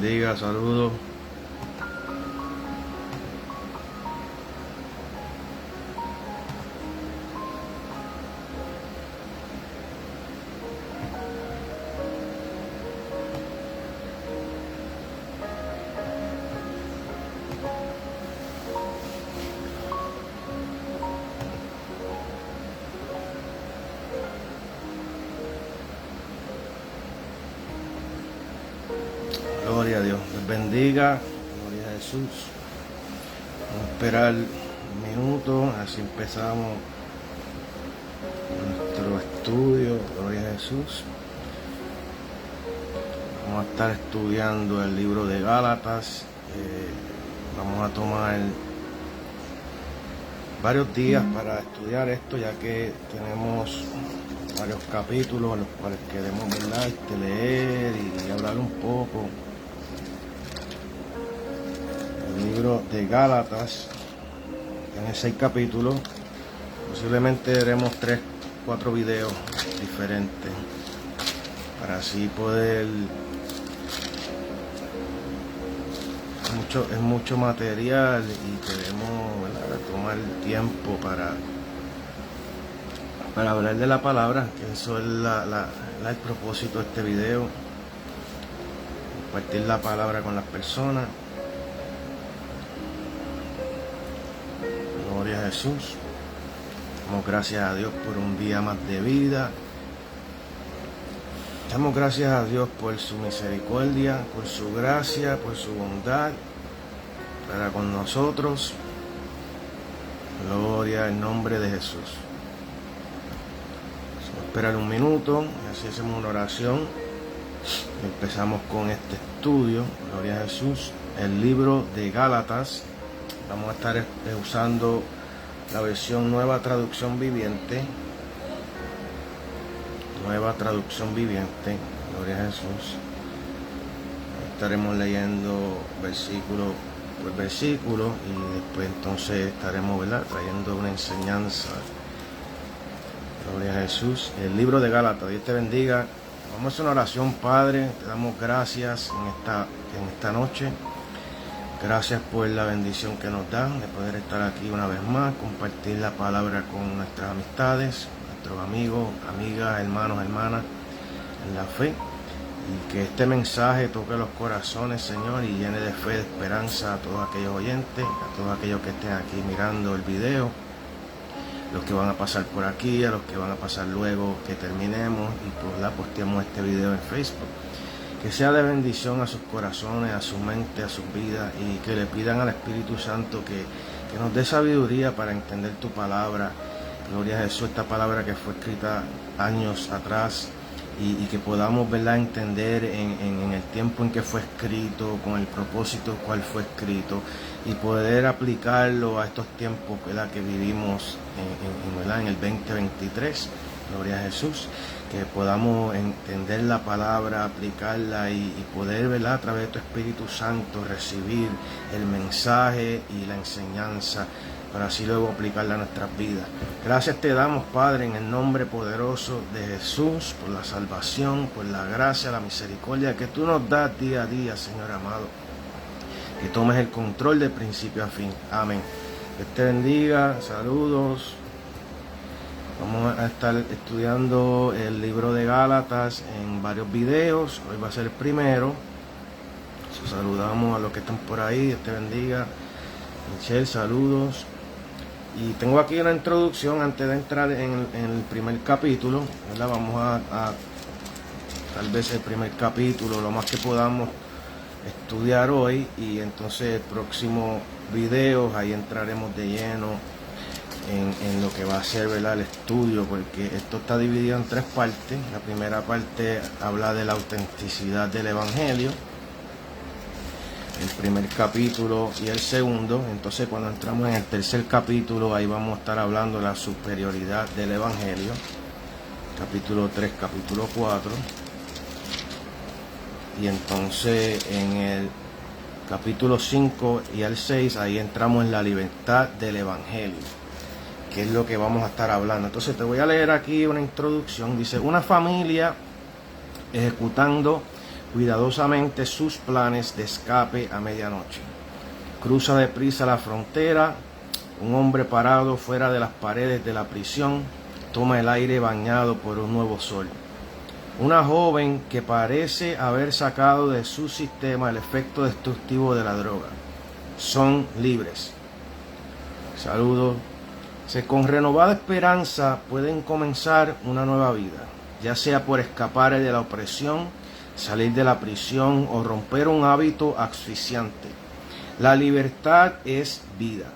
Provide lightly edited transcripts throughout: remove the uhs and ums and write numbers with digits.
bendiga, saludos. Gloria a Dios, les bendiga, gloria a Jesús. Vamos a esperar un minuto, así empezamos nuestro estudio, gloria a Jesús. Vamos a estar estudiando el libro de Gálatas. Vamos a tomar varios días para estudiar esto, ya que tenemos varios capítulos en los cuales queremos, ¿verdad?, leer y hablar un poco. El libro de Gálatas tiene 6 capítulos. Posiblemente haremos 3-4 videos diferentes para así poder. Es mucho material y queremos, ¿verdad?, tomar tiempo para hablar de la palabra, que eso es el propósito de este video. Compartir la palabra con las personas. Gloria a Jesús. Damos gracias a Dios por un día más de vida. Damos gracias a Dios por su misericordia, por su gracia, por su bondad para con nosotros. Gloria al nombre de Jesús. Vamos a esperar un minuto y así hacemos una oración. Empezamos con este estudio. Gloria a Jesús. El libro de Gálatas. Vamos a estar usando la versión Nueva Traducción Viviente. Nueva Traducción Viviente. Gloria a Jesús. Estaremos leyendo versículo por versículo y después entonces estaremos, ¿verdad?, trayendo una enseñanza. Gloria a Jesús. El libro de Gálatas. Dios te bendiga. Vamos a hacer una oración. Padre, te damos gracias en esta noche. Gracias por la bendición que nos dan de poder estar aquí una vez más, compartir la palabra con nuestras amistades, nuestros amigos, amigas, hermanos, hermanas en la fe, y que este mensaje toque los corazones, Señor, y llene de fe, de esperanza a todos aquellos oyentes, a todos aquellos que estén aquí mirando el video, los que van a pasar por aquí, a los que van a pasar luego que terminemos y pues posteemos este video en Facebook. Que sea de bendición a sus corazones, a su mente, a sus vidas, y que le pidan al Espíritu Santo que nos dé sabiduría para entender tu palabra. Gloria a Jesús, esta palabra que fue escrita años atrás y que podamos, ¿verdad?, entender en el tiempo en que fue escrito, con el propósito cual fue escrito, y poder aplicarlo a estos tiempos, ¿verdad?, que vivimos en el 2023. Gloria a Jesús. Que podamos entender la palabra, aplicarla y poder, ¿verdad?, a través de tu Espíritu Santo recibir el mensaje y la enseñanza para así luego aplicarla a nuestras vidas. Gracias te damos, Padre, en el nombre poderoso de Jesús, por la salvación, por la gracia, la misericordia que tú nos das día a día, Señor amado. Que tomes el control de principio a fin. Amén. Dios te bendiga. Saludos. Vamos a estar estudiando el libro de Gálatas en varios videos. Hoy va a ser el primero. Saludamos a los que están por ahí. Dios te bendiga. Michelle, saludos. Y tengo aquí una introducción antes de entrar en el primer capítulo, ¿verdad? Vamos a tal vez el primer capítulo, lo más que podamos estudiar hoy, y entonces el próximo video ahí entraremos de lleno en lo que va a ser, ¿verdad?, el estudio, porque esto está dividido en 3 partes. La primera parte habla de la autenticidad del Evangelio, el primer capítulo y el segundo. Entonces cuando entramos en el tercer capítulo, ahí vamos a estar hablando de la superioridad del Evangelio, capítulo 3, capítulo 4, y entonces en el capítulo 5 y el 6, ahí entramos en la libertad del Evangelio, que es lo que vamos a estar hablando. Entonces te voy a leer aquí una introducción. Dice: una familia ejecutando cuidadosamente sus planes de escape a medianoche. Cruza deprisa la frontera. Un hombre parado fuera de las paredes de la prisión toma el aire bañado por un nuevo sol. Una joven que parece haber sacado de su sistema el efecto destructivo de la droga. Son libres. Saludos. Con renovada esperanza pueden comenzar una nueva vida, ya sea por escapar de la opresión, salir de la prisión o romper un hábito asfixiante. La libertad es vida.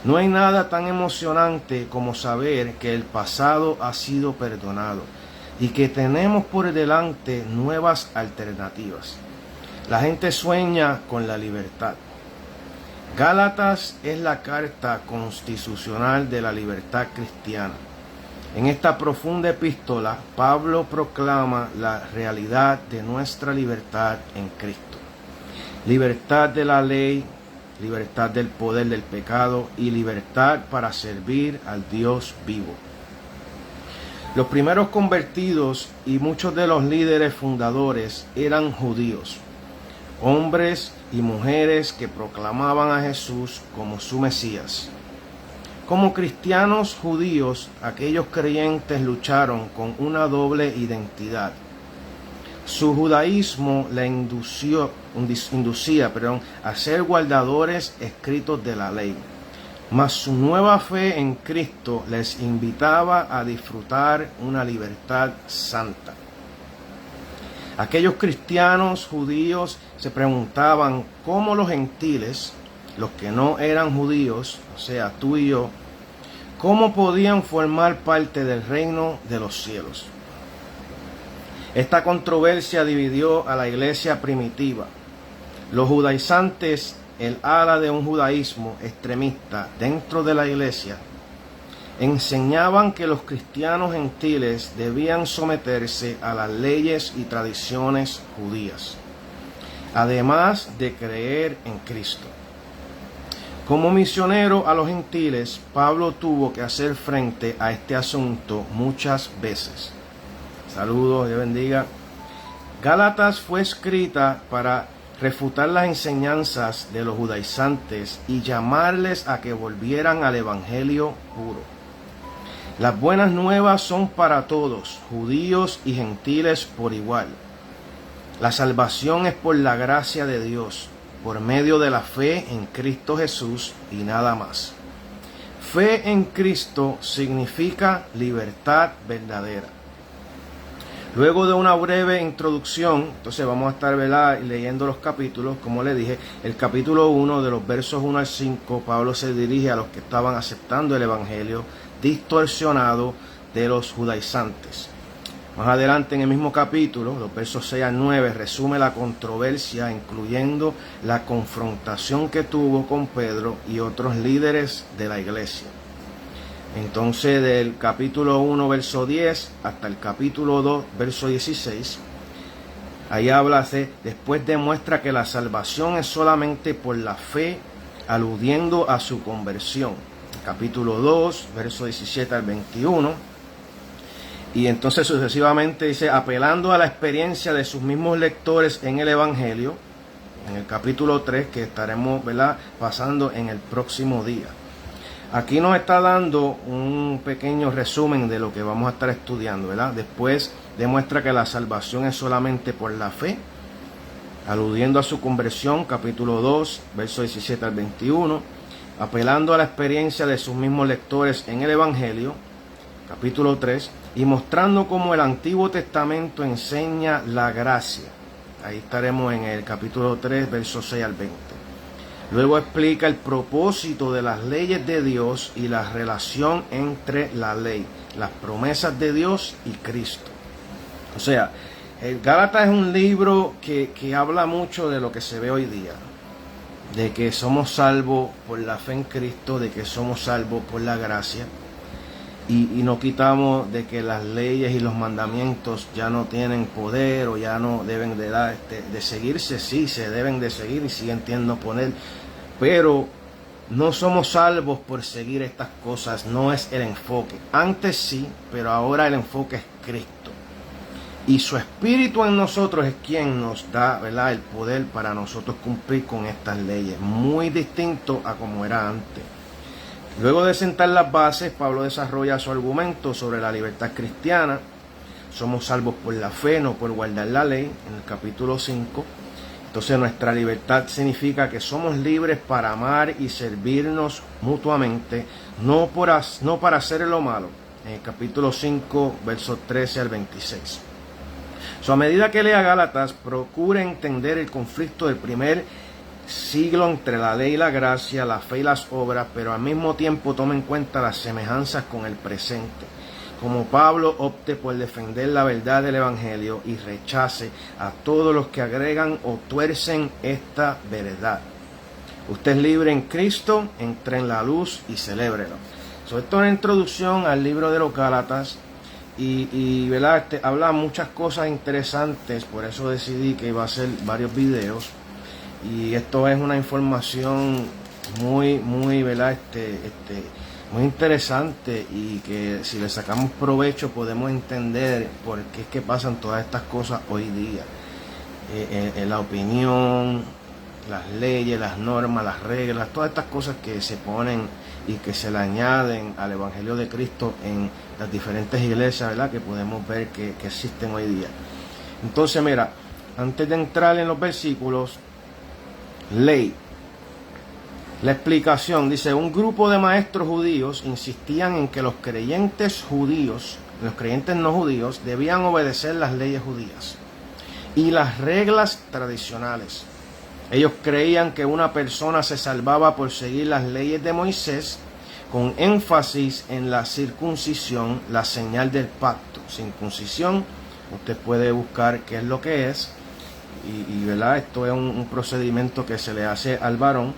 No hay nada tan emocionante como saber que el pasado ha sido perdonado y que tenemos por delante nuevas alternativas. La gente sueña con la libertad. Gálatas es la carta constitucional de la libertad cristiana. En esta profunda epístola, Pablo proclama la realidad de nuestra libertad en Cristo. Libertad de la ley, libertad del poder del pecado y libertad para servir al Dios vivo. Los primeros convertidos y muchos de los líderes fundadores eran judíos, hombres y mujeres que proclamaban a Jesús como su Mesías. Como cristianos judíos, aquellos creyentes lucharon con una doble identidad. Su judaísmo le inducía a ser guardadores escritos de la ley, mas su nueva fe en Cristo les invitaba a disfrutar una libertad santa. Aquellos cristianos judíos se preguntaban cómo los gentiles, los que no eran judíos, o sea, tú y yo, cómo podían formar parte del reino de los cielos. Esta controversia dividió a la iglesia primitiva. Los judaizantes, el ala de un judaísmo extremista dentro de la iglesia, enseñaban que los cristianos gentiles debían someterse a las leyes y tradiciones judías, además de creer en Cristo. Como misionero a los gentiles, Pablo tuvo que hacer frente a este asunto muchas veces. Saludos, Dios bendiga. Gálatas fue escrita para refutar las enseñanzas de los judaizantes y llamarles a que volvieran al evangelio puro. Las buenas nuevas son para todos, judíos y gentiles por igual. La salvación es por la gracia de Dios, por medio de la fe en Cristo Jesús y nada más. Fe en Cristo significa libertad verdadera. Luego de una breve introducción, entonces vamos a estar leyendo los capítulos. Como le dije, el capítulo 1, de los versos 1 al 5, Pablo se dirige a los que estaban aceptando el evangelio distorsionado de los judaizantes. Más adelante en el mismo capítulo, los versos 6 al 9, resume la controversia, incluyendo la confrontación que tuvo con Pedro y otros líderes de la iglesia. Entonces, del capítulo 1, verso 10, hasta el capítulo 2, verso 16, ahí después demuestra que la salvación es solamente por la fe, aludiendo a su conversión. Capítulo 2, verso 17 al 21. Y entonces sucesivamente dice, apelando a la experiencia de sus mismos lectores en el Evangelio, en el capítulo 3, que estaremos pasando en el próximo día. Aquí nos está dando un pequeño resumen de lo que vamos a estar estudiando, Después demuestra que la salvación es solamente por la fe, aludiendo a su conversión, capítulo 2, verso 17 al 21, apelando a la experiencia de sus mismos lectores en el Evangelio, capítulo 3, y mostrando cómo el Antiguo Testamento enseña la gracia. Ahí estaremos en el capítulo 3, versos 6 al 20. Luego explica el propósito de las leyes de Dios y la relación entre la ley, las promesas de Dios y Cristo. O sea, el Gálatas es un libro que habla mucho de lo que se ve hoy día, de que somos salvos por la fe en Cristo, de que somos salvos por la gracia, y no quitamos de que las leyes y los mandamientos ya no tienen poder o ya no deben de seguirse. Sí, se deben de seguir y siguen teniendo poder, pero no somos salvos por seguir estas cosas, no es el enfoque. Antes sí, pero ahora el enfoque es Cristo. Y su Espíritu en nosotros es quien nos da, ¿verdad?, el poder para nosotros cumplir con estas leyes. Muy distinto a como era antes. Luego de sentar las bases, Pablo desarrolla su argumento sobre la libertad cristiana. Somos salvos por la fe, no por guardar la ley, en el capítulo 5. Entonces nuestra libertad significa que somos libres para amar y servirnos mutuamente, no para hacer lo malo, en el capítulo 5, versos 13 al 26. A medida que lea Gálatas, procure entender el conflicto del primer siglo entre la ley y la gracia, la fe y las obras, pero al mismo tiempo tome en cuenta las semejanzas con el presente. Como Pablo opte por defender la verdad del Evangelio y rechace a todos los que agregan o tuercen esta verdad. Usted es libre en Cristo, entre en la luz y celébrelo. Esto es una introducción al libro de los Gálatas y ¿verdad? Habla muchas cosas interesantes, por eso decidí que iba a hacer varios videos. Y esto es una información muy, ¿verdad? Muy interesante y que si le sacamos provecho podemos entender por qué es que pasan todas estas cosas hoy día. La opinión, las leyes, las normas, las reglas, todas estas cosas que se ponen y que se le añaden al Evangelio de Cristo en las diferentes iglesias, ¿verdad?, que podemos ver que existen hoy día. Entonces, mira, antes de entrar en los versículos, ley. La explicación dice: un grupo de maestros judíos insistían en que los creyentes no judíos, debían obedecer las leyes judías y las reglas tradicionales. Ellos creían que una persona se salvaba por seguir las leyes de Moisés, con énfasis en la circuncisión, la señal del pacto. Circuncisión, usted puede buscar qué es lo que es. Y ¿verdad? Esto es un procedimiento que se le hace al varón,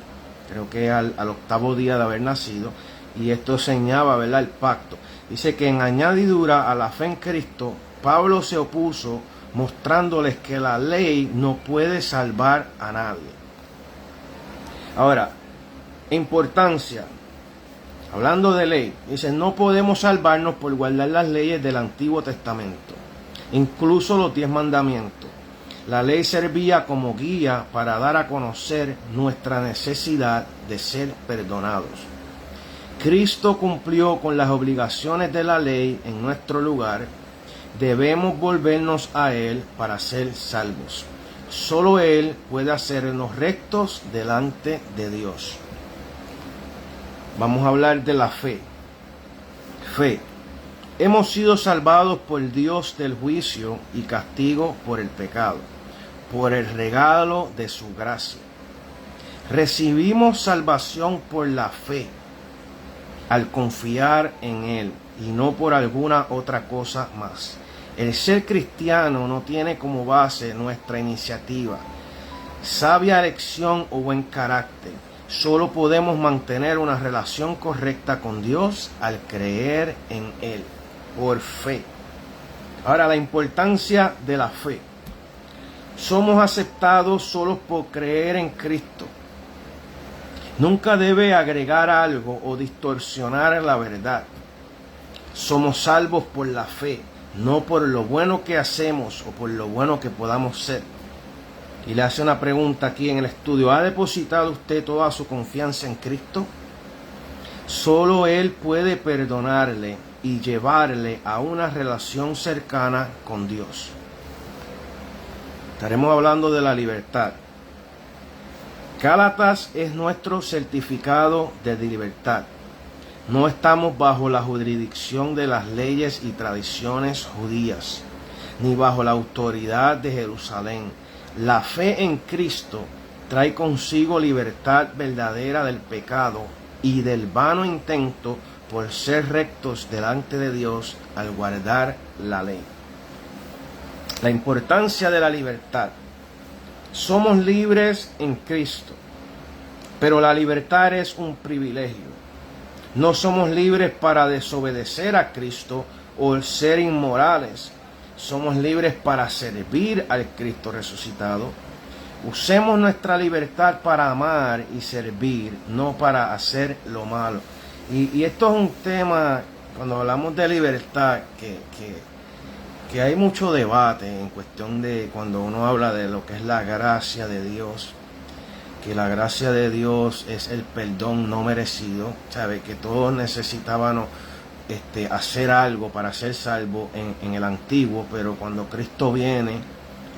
creo que al 8º día de haber nacido, y esto señala, ¿verdad?, el pacto. Dice que en añadidura a la fe en Cristo, Pablo se opuso, mostrándoles que la ley no puede salvar a nadie. Ahora, importancia, hablando de ley, dice: no podemos salvarnos por guardar las leyes del Antiguo Testamento, incluso los 10 mandamientos. La ley servía como guía para dar a conocer nuestra necesidad de ser perdonados. Cristo cumplió con las obligaciones de la ley en nuestro lugar. Debemos volvernos a Él para ser salvos. Solo Él puede hacernos rectos delante de Dios. Vamos a hablar de la fe. Fe. Hemos sido salvados por Dios del juicio y castigo por el pecado, por el regalo de su gracia. Recibimos salvación por la fe, al confiar en Él y no por alguna otra cosa más. El ser cristiano no tiene como base nuestra iniciativa, sabia elección o buen carácter. Solo podemos mantener una relación correcta con Dios al creer en Él, por fe. Ahora, la importancia de la fe. Somos aceptados solo por creer en Cristo. Nunca debe agregar algo o distorsionar la verdad. Somos salvos por la fe, no por lo bueno que hacemos o por lo bueno que podamos ser. Y le hace una pregunta aquí en el estudio: ¿ha depositado usted toda su confianza en Cristo? Solo Él puede perdonarle y llevarle a una relación cercana con Dios. Estaremos hablando de la libertad. Gálatas es nuestro certificado de libertad. No estamos bajo la jurisdicción de las leyes y tradiciones judías, ni bajo la autoridad de Jerusalén. La fe en Cristo trae consigo libertad verdadera del pecado y del vano intento por ser rectos delante de Dios al guardar la ley. La importancia de la libertad. Somos libres en Cristo, pero la libertad es un privilegio. No somos libres para desobedecer a Cristo o ser inmorales. Somos libres para servir al Cristo resucitado. Usemos nuestra libertad para amar y servir, no para hacer lo malo. Y esto es un tema, cuando hablamos de libertad, que que hay mucho debate en cuestión de cuando uno habla de lo que es la gracia de Dios, que la gracia de Dios es el perdón no merecido, ¿sabe? Que todos necesitábamos hacer algo para ser salvos en el antiguo, pero cuando Cristo viene,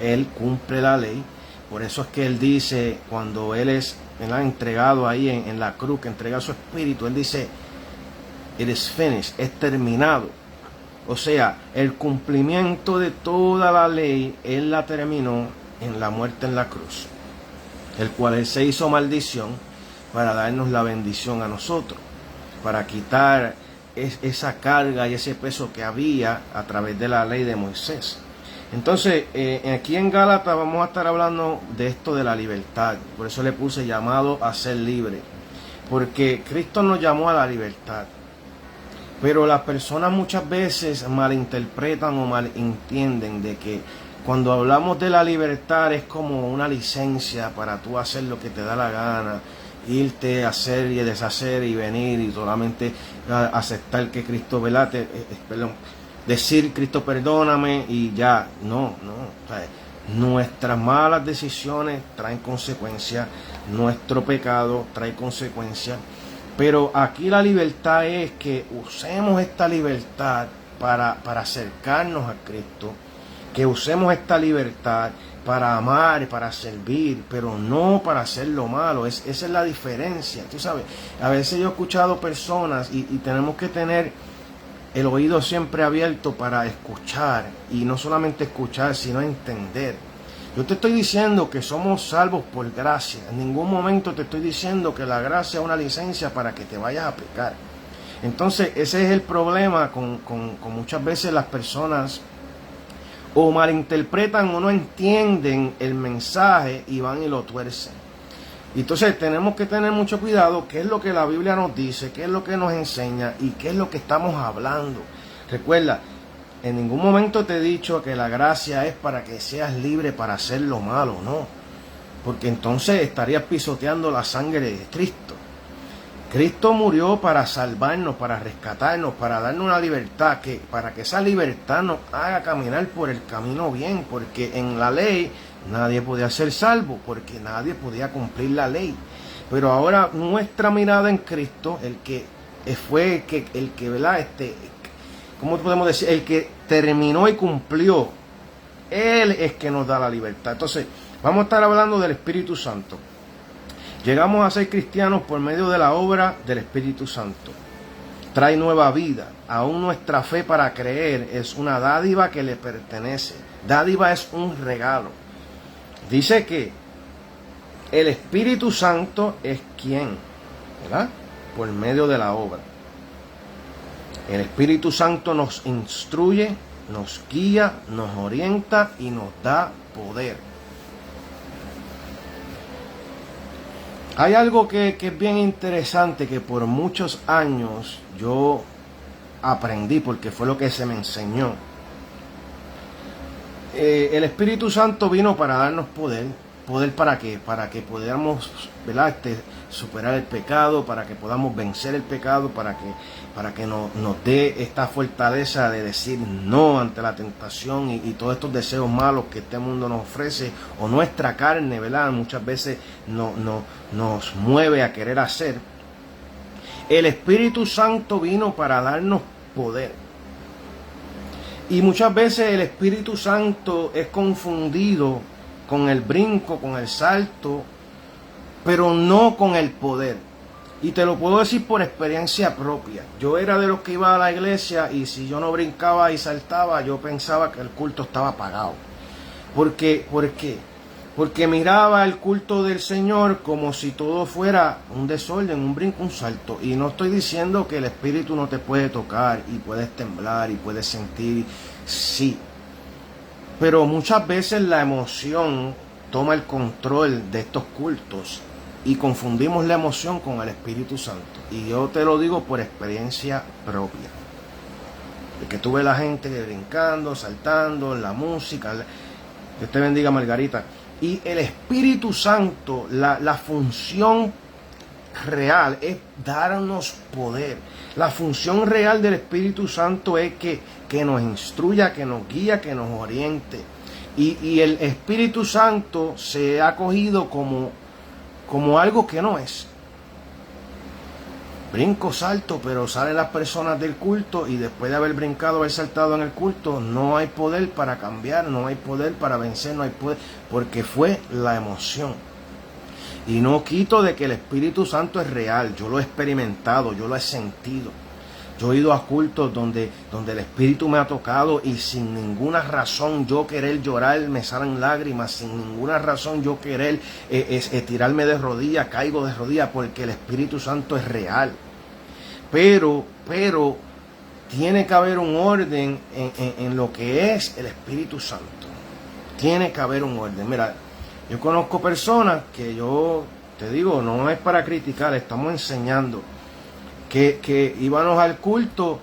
Él cumple la ley. Por eso es que Él dice, cuando Él es entregado ahí en la cruz, que entrega su espíritu, Él dice, it is finished, es terminado. O sea, el cumplimiento de toda la ley, Él la terminó en la muerte en la cruz, el cual Él se hizo maldición para darnos la bendición a nosotros, para quitar esa carga y ese peso que había a través de la ley de Moisés. Entonces, aquí en Gálatas vamos a estar hablando de esto de la libertad. Por eso le puse llamado a ser libre, porque Cristo nos llamó a la libertad. Pero las personas muchas veces malinterpretan o malentienden de que cuando hablamos de la libertad es como una licencia para tú hacer lo que te da la gana, irte a hacer y deshacer y venir y solamente aceptar que Cristo, ¿verdad? Decir Cristo perdóname y ya. No. O sea, nuestras malas decisiones traen consecuencias, nuestro pecado trae consecuencias. Pero aquí la libertad es que usemos esta libertad para acercarnos a Cristo, que usemos esta libertad para amar, para servir, pero no para hacer lo malo. Esa es la diferencia. Tú sabes, a veces yo he escuchado personas y tenemos que tener el oído siempre abierto para escuchar, y no solamente escuchar, sino entender. Yo te estoy diciendo que somos salvos por gracia. En ningún momento te estoy diciendo que la gracia es una licencia para que te vayas a pecar. Entonces ese es el problema con muchas veces las personas o malinterpretan o no entienden el mensaje y van y lo tuercen. Entonces tenemos que tener mucho cuidado qué es lo que la Biblia nos dice, qué es lo que nos enseña y qué es lo que estamos hablando. Recuerda, en ningún momento te he dicho que la gracia es para que seas libre para hacer lo malo, no. Porque entonces estarías pisoteando la sangre de Cristo. Cristo murió para salvarnos, para rescatarnos, para darnos una libertad, para que esa libertad nos haga caminar por el camino bien, porque en la ley nadie podía ser salvo, porque nadie podía cumplir la ley. Pero ahora nuestra mirada en Cristo, el que fue el que ¿verdad? ¿Cómo podemos decir? El que terminó y cumplió, Él es que nos da la libertad. Entonces, vamos a estar hablando del Espíritu Santo. Llegamos a ser cristianos por medio de la obra del Espíritu Santo. Trae nueva vida. Aún nuestra fe para creer es una dádiva que le pertenece. Dádiva es un regalo. Dice que el Espíritu Santo es quien, ¿verdad? Por medio de la obra. El Espíritu Santo nos instruye, nos guía, nos orienta y nos da poder. Hay algo que es bien interesante que por muchos años yo aprendí porque fue lo que se me enseñó. El Espíritu Santo vino para darnos poder. ¿Poder para qué? Para que podamos, ¿verdad? Superar el pecado, para que podamos vencer el pecado, para que nos dé esta fortaleza de decir no ante la tentación y todos estos deseos malos que este mundo nos ofrece, o nuestra carne, ¿verdad? Muchas veces nos mueve a querer hacer. El Espíritu Santo vino para darnos poder. Y muchas veces el Espíritu Santo es confundido con el brinco, con el salto, pero no con el poder. Y te lo puedo decir por experiencia propia. Yo era de los que iba a la iglesia y si yo no brincaba y saltaba, yo pensaba que el culto estaba apagado. ¿Por qué? Porque miraba el culto del Señor como si todo fuera un desorden, un brinco, un salto. Y no estoy diciendo que el Espíritu no te puede tocar y puedes temblar y puedes sentir, sí. Pero muchas veces la emoción toma el control de estos cultos y confundimos la emoción con el Espíritu Santo. Y yo te lo digo por experiencia propia. De que tuve la gente brincando, saltando, la música. Dios te bendiga, Margarita. Y el Espíritu Santo, la función real es darnos poder. La función real del Espíritu Santo es que nos instruya, que nos guía, que nos oriente. Y el Espíritu Santo se ha cogido como algo que no es. Brinco, salto, pero salen las personas del culto y después de haber brincado, haber saltado en el culto, no hay poder para cambiar, no hay poder para vencer, no hay poder, porque fue la emoción. Y no quito de que el Espíritu Santo es real, yo lo he experimentado, yo lo he sentido. Yo he ido a cultos donde el Espíritu me ha tocado y sin ninguna razón yo querer llorar, me salen lágrimas, sin ninguna razón yo querer tirarme de rodillas, caigo de rodillas, porque el Espíritu Santo es real. Pero tiene que haber un orden en lo que es el Espíritu Santo. Tiene que haber un orden. Mira, yo conozco personas que yo te digo, no es para criticar, estamos enseñando. Que íbamos al culto,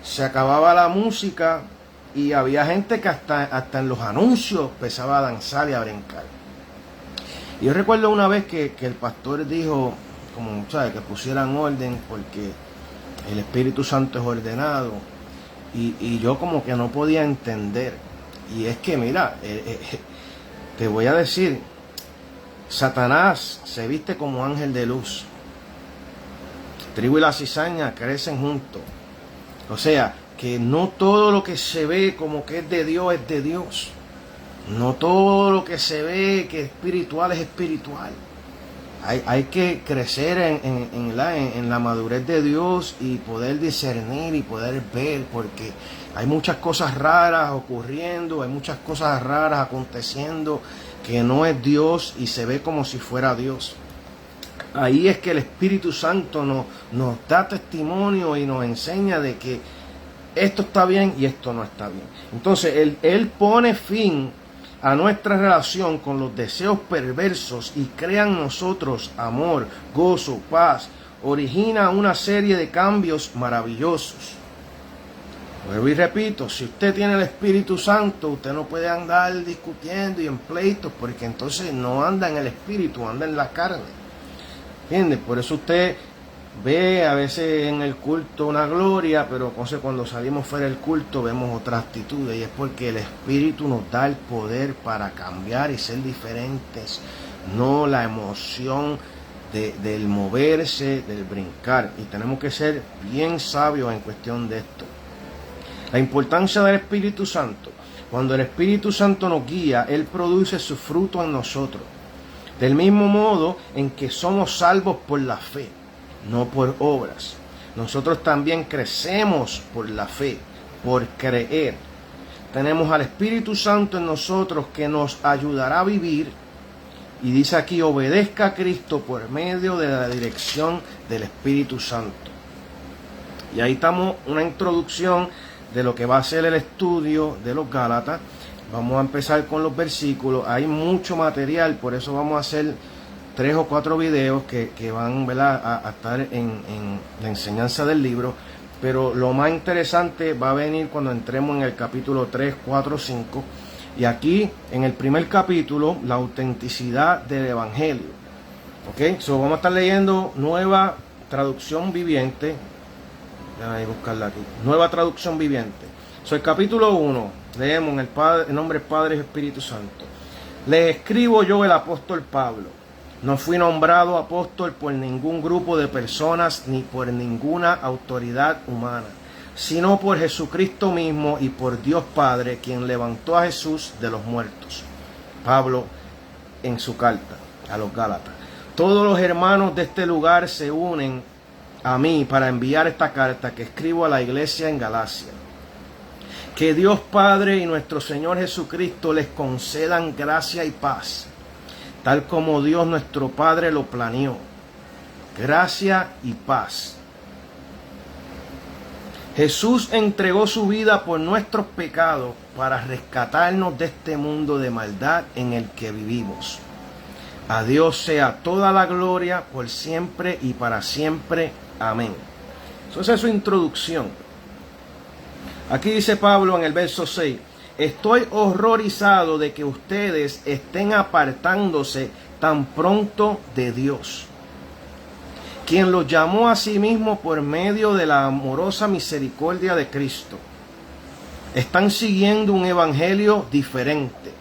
se acababa la música y había gente que hasta en los anuncios empezaba a danzar y a brincar. Y yo recuerdo una vez que el pastor dijo, como ¿sabes?, que pusieran orden porque el Espíritu Santo es ordenado. Y yo como que no podía entender. Y es que mira, te voy a decir, Satanás se viste como ángel de luz. Trigo y la cizaña crecen juntos. O sea, que no todo lo que se ve como que es de Dios es de Dios. No todo lo que se ve que es espiritual es espiritual. Hay que crecer en la madurez de Dios y poder discernir y poder ver, porque hay muchas cosas raras ocurriendo, hay muchas cosas raras aconteciendo que no es Dios y se ve como si fuera Dios. Ahí es que el Espíritu Santo nos da testimonio y nos enseña de que esto está bien y esto no está bien. Entonces, Él pone fin a nuestra relación con los deseos perversos y crea en nosotros amor, gozo, paz. Origina una serie de cambios maravillosos. Vuelvo y repito, si usted tiene el Espíritu Santo, usted no puede andar discutiendo y en pleitos, porque entonces no anda en el Espíritu, anda en la carne. ¿Entiendes? Por eso usted ve a veces en el culto una gloria, pero cuando salimos fuera del culto vemos otra actitud, y es porque el Espíritu nos da el poder para cambiar y ser diferentes, no la emoción del moverse, del brincar. Y tenemos que ser bien sabios en cuestión de esto. La importancia del Espíritu Santo: cuando el Espíritu Santo nos guía, Él produce su fruto en nosotros. Del mismo modo en que somos salvos por la fe, no por obras. Nosotros también crecemos por la fe, por creer. Tenemos al Espíritu Santo en nosotros que nos ayudará a vivir. Y dice aquí, obedezca a Cristo por medio de la dirección del Espíritu Santo. Y ahí estamos, una introducción de lo que va a ser el estudio de los Gálatas. Vamos a empezar con los versículos. Hay mucho material, por eso vamos a hacer 3 o 4 videos que van, ¿verdad?, a estar en la enseñanza del libro. Pero lo más interesante va a venir cuando entremos en el capítulo 3, 4, 5. Y aquí, en el primer capítulo, la autenticidad del Evangelio. ¿Ok? So, vamos a estar leyendo Nueva Traducción Viviente. Déjame buscarla aquí. Nueva Traducción Viviente. So, el capítulo 1, leemos en el nombre del Padre y Espíritu Santo. Les escribo yo, el apóstol Pablo. No fui nombrado apóstol por ningún grupo de personas ni por ninguna autoridad humana, sino por Jesucristo mismo y por Dios Padre, quien levantó a Jesús de los muertos. Pablo en su carta a los Gálatas. Todos los hermanos de este lugar se unen a mí para enviar esta carta que escribo a la iglesia en Galacia. Que Dios Padre y nuestro Señor Jesucristo les concedan gracia y paz, tal como Dios nuestro Padre lo planeó. Gracia y paz. Jesús entregó su vida por nuestros pecados para rescatarnos de este mundo de maldad en el que vivimos. A Dios sea toda la gloria por siempre y para siempre. Amén. Esa es su introducción. Aquí dice Pablo en el verso 6, estoy horrorizado de que ustedes estén apartándose tan pronto de Dios. quien los llamó a sí mismo por medio de la amorosa misericordia de Cristo. Están siguiendo un evangelio diferente,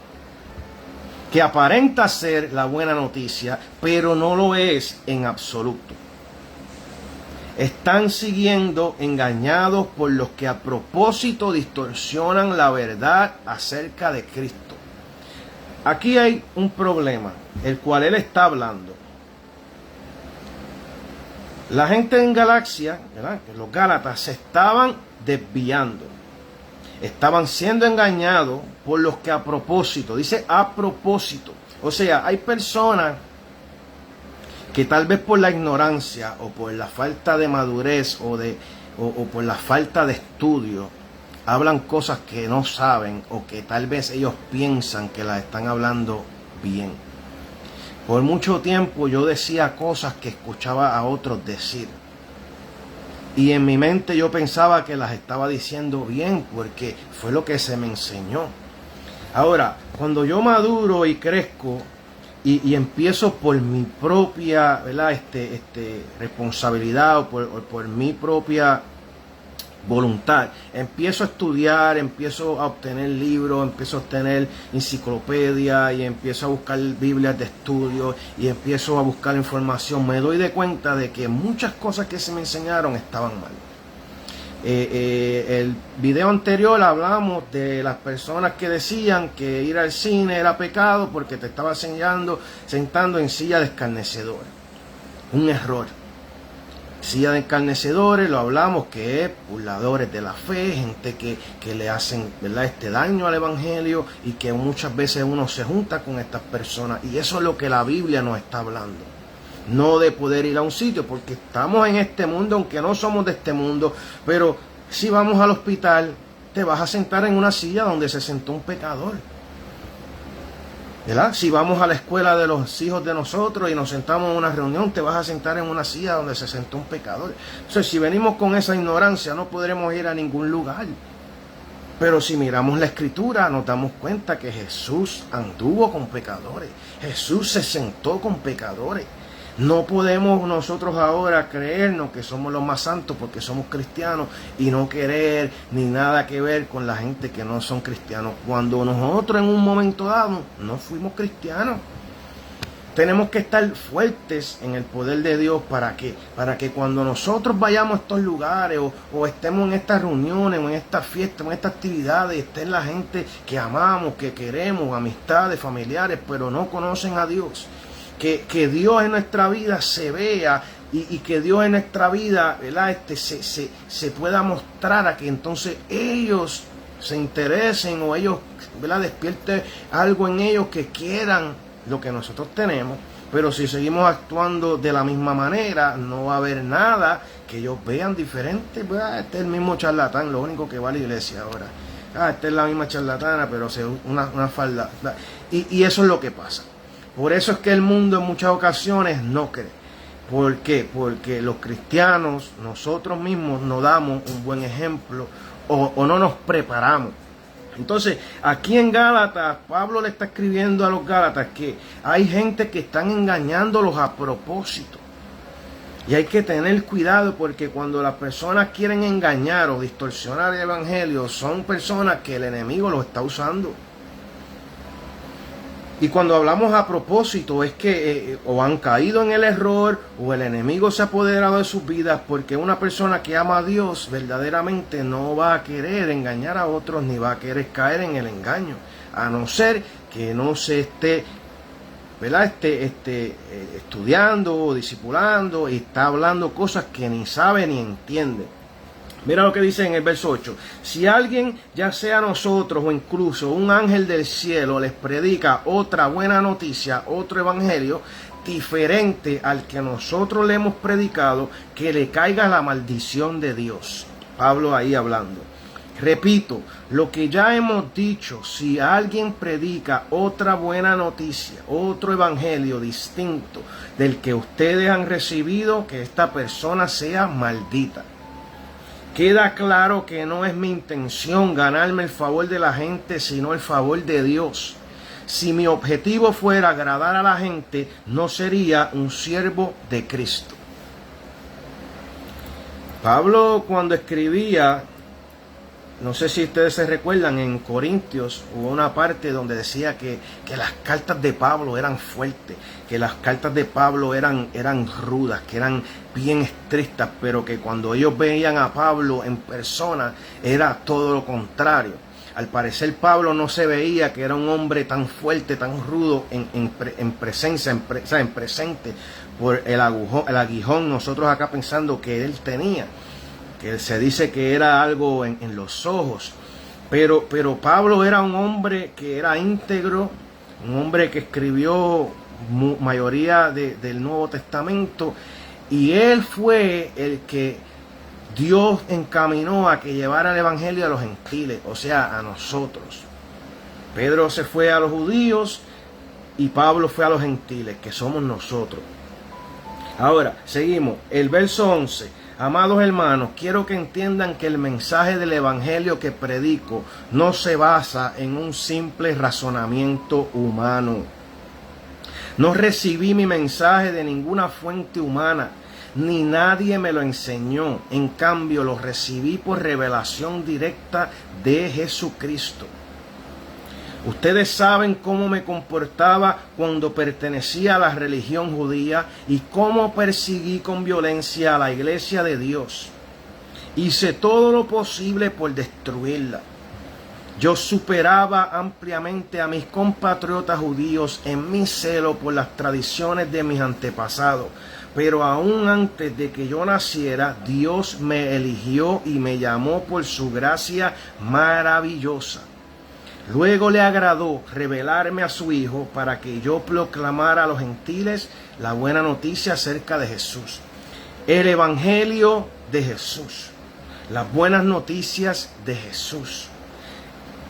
que aparenta ser la buena noticia, pero no lo es en absoluto. Están siguiendo engañados por los que a propósito distorsionan la verdad acerca de Cristo. Aquí hay un problema, el cual él está hablando. La gente en Galacia, ¿verdad?, los Gálatas, se estaban desviando. Estaban siendo engañados por los que a propósito, dice a propósito. O sea, hay personas que tal vez por la ignorancia o por la falta de madurez o por la falta de estudio, hablan cosas que no saben o que tal vez ellos piensan que las están hablando bien. Por mucho tiempo yo decía cosas que escuchaba a otros decir. Y en mi mente yo pensaba que las estaba diciendo bien porque fue lo que se me enseñó. Ahora, cuando yo maduro y crezco y empiezo por mi propia, ¿verdad?, responsabilidad o por mi propia voluntad, empiezo a estudiar, empiezo a obtener libros, empiezo a obtener enciclopedia y empiezo a buscar Biblias de estudio y empiezo a buscar información, me doy de cuenta de que muchas cosas que se me enseñaron estaban mal. El video anterior hablamos de las personas que decían que ir al cine era pecado porque te estaba sentando en silla de escarnecedores. Un error. Silla de escarnecedores, lo hablamos, que es burladores de la fe, gente que le hacen, ¿verdad?, daño al evangelio, y que muchas veces uno se junta con estas personas, y eso es lo que la Biblia nos está hablando. No de poder ir a un sitio, porque estamos en este mundo, aunque no somos de este mundo, pero si vamos al hospital, te vas a sentar en una silla donde se sentó un pecador, ¿verdad? Si vamos a la escuela de los hijos de nosotros y nos sentamos en una reunión, te vas a sentar en una silla donde se sentó un pecador. Entonces, si venimos con esa ignorancia, no podremos ir a ningún lugar. Pero si miramos la Escritura, nos damos cuenta que Jesús anduvo con pecadores. Jesús se sentó con pecadores. No podemos nosotros ahora creernos que somos los más santos porque somos cristianos y no querer ni nada que ver con la gente que no son cristianos, cuando nosotros en un momento dado no fuimos cristianos. Tenemos que estar fuertes en el poder de Dios para que cuando nosotros vayamos a estos lugares o estemos en estas reuniones o en estas fiestas, en estas actividades, estén la gente que amamos, que queremos, amistades, familiares, pero no conocen a Dios. Que Dios en nuestra vida se vea y que Dios en nuestra vida, ¿verdad?, se pueda mostrar, a que entonces ellos se interesen o ellos, ¿verdad?, despierte algo en ellos que quieran lo que nosotros tenemos. Pero si seguimos actuando de la misma manera, no va a haber nada que ellos vean diferente. Este es el mismo charlatán, lo único que va a la iglesia ahora. Esta es la misma charlatana, pero se una falda. Y eso es lo que pasa. Por eso es que el mundo en muchas ocasiones no cree. ¿Por qué? Porque los cristianos, nosotros mismos, no damos un buen ejemplo o no nos preparamos. Entonces, aquí en Gálatas, Pablo le está escribiendo a los Gálatas que hay gente que están engañándolos a propósito. Y hay que tener cuidado, porque cuando las personas quieren engañar o distorsionar el evangelio, son personas que el enemigo los está usando. Y cuando hablamos a propósito es que o han caído en el error o el enemigo se ha apoderado de sus vidas, porque una persona que ama a Dios verdaderamente no va a querer engañar a otros ni va a querer caer en el engaño, a no ser que no se esté, ¿verdad?, estudiando o discipulando y está hablando cosas que ni sabe ni entiende. Mira lo que dice en el verso 8. Si alguien, ya sea nosotros o incluso un ángel del cielo, les predica otra buena noticia, otro evangelio, diferente al que nosotros le hemos predicado, que le caiga la maldición de Dios. Pablo ahí hablando. Repito, lo que ya hemos dicho, si alguien predica otra buena noticia, otro evangelio distinto del que ustedes han recibido, que esta persona sea maldita. Queda claro que no es mi intención ganarme el favor de la gente, sino el favor de Dios. Si mi objetivo fuera agradar a la gente, no sería un siervo de Cristo. Pablo, cuando escribía, no sé si ustedes se recuerdan, en Corintios hubo una parte donde decía que las cartas de Pablo eran fuertes, que las cartas de Pablo eran rudas, que eran bien estrictas, pero que cuando ellos veían a Pablo en persona era todo lo contrario. Al parecer Pablo no se veía que era un hombre tan fuerte, tan rudo en presencia, en presente, por el aguijón, nosotros acá pensando que él tenía, que se dice que era algo en los ojos, pero Pablo era un hombre que era íntegro, un hombre que escribió mayoría del Nuevo Testamento, y él fue el que Dios encaminó a que llevara el evangelio a los gentiles, o sea, a nosotros. Pedro se fue a los judíos y Pablo fue a los gentiles, que somos nosotros. Ahora, seguimos, el verso 11. Amados hermanos, quiero que entiendan que el mensaje del evangelio que predico no se basa en un simple razonamiento humano. No recibí mi mensaje de ninguna fuente humana, ni nadie me lo enseñó. En cambio, lo recibí por revelación directa de Jesucristo. Ustedes saben cómo me comportaba cuando pertenecía a la religión judía y cómo perseguí con violencia a la iglesia de Dios. Hice todo lo posible por destruirla. Yo superaba ampliamente a mis compatriotas judíos en mi celo por las tradiciones de mis antepasados. Pero aún antes de que yo naciera, Dios me eligió y me llamó por su gracia maravillosa. Luego le agradó revelarme a su Hijo para que yo proclamara a los gentiles la buena noticia acerca de Jesús. El Evangelio de Jesús. Las buenas noticias de Jesús.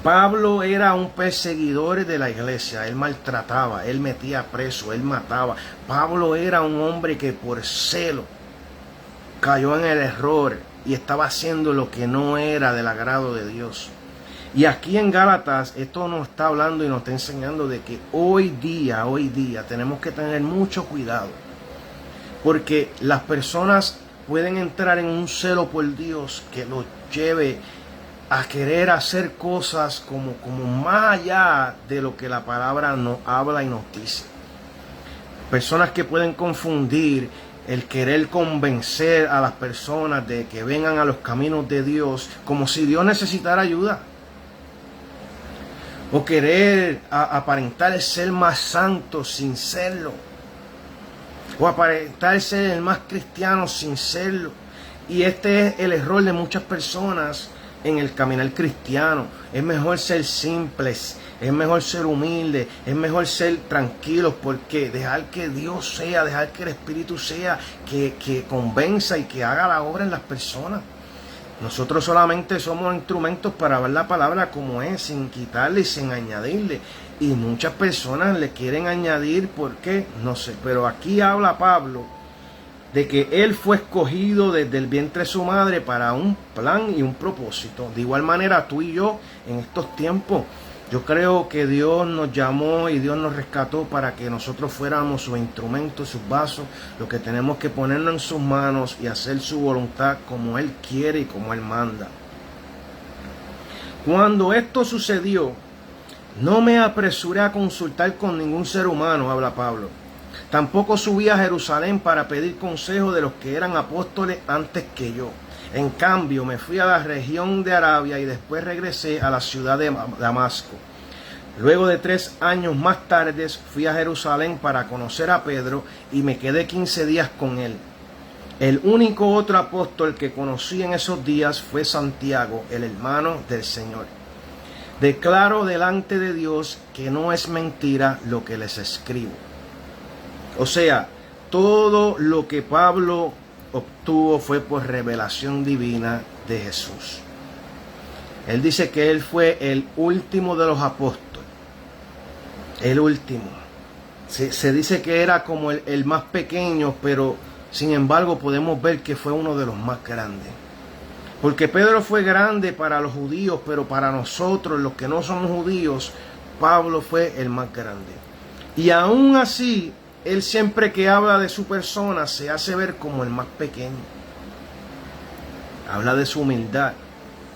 Pablo era un perseguidor de la iglesia. Él maltrataba, él metía preso, él mataba. Pablo era un hombre que por celo cayó en el error y estaba haciendo lo que no era del agrado de Dios. Y aquí en Gálatas esto nos está hablando y nos está enseñando de que hoy día tenemos que tener mucho cuidado, porque las personas pueden entrar en un celo por Dios que los lleve a querer hacer cosas como más allá de lo que la palabra nos habla y nos dice. Personas que pueden confundir el querer convencer a las personas de que vengan a los caminos de Dios como si Dios necesitara ayuda. O querer aparentar ser más santo sin serlo. O aparentar ser el más cristiano sin serlo. Y este es el error de muchas personas en el caminar cristiano. Es mejor ser simples, es mejor ser humildes, es mejor ser tranquilos, porque dejar que Dios sea, dejar que el Espíritu sea, que convenza y que haga la obra en las personas. Nosotros solamente somos instrumentos para ver la palabra como es, sin quitarle y sin añadirle. Y muchas personas le quieren añadir, ¿por qué? No sé, pero aquí habla Pablo de que él fue escogido desde el vientre de su madre para un plan y un propósito. De igual manera tú y yo en estos tiempos, yo creo que Dios nos llamó y Dios nos rescató para que nosotros fuéramos sus instrumentos, sus vasos. Lo que tenemos que ponernos en sus manos y hacer su voluntad como Él quiere y como Él manda. Cuando esto sucedió, no me apresuré a consultar con ningún ser humano, habla Pablo. Tampoco subí a Jerusalén para pedir consejo de los que eran apóstoles antes que yo. En cambio, me fui a la región de Arabia y después regresé a la ciudad de Damasco. Luego de 3 años más tarde, fui a Jerusalén para conocer a Pedro y me quedé 15 días con él. El único otro apóstol que conocí en esos días fue Santiago, el hermano del Señor. Declaro delante de Dios que no es mentira lo que les escribo. O sea, todo lo que Pablo obtuvo fue por revelación divina de Jesús. Él dice que él fue el último de los apóstoles. El último. Se dice que era como el más pequeño, pero sin embargo podemos ver que fue uno de los más grandes. Porque Pedro fue grande para los judíos, pero para nosotros, los que no somos judíos, Pablo fue el más grande. Y aún así, él siempre que habla de su persona se hace ver como el más pequeño. Habla de su humildad,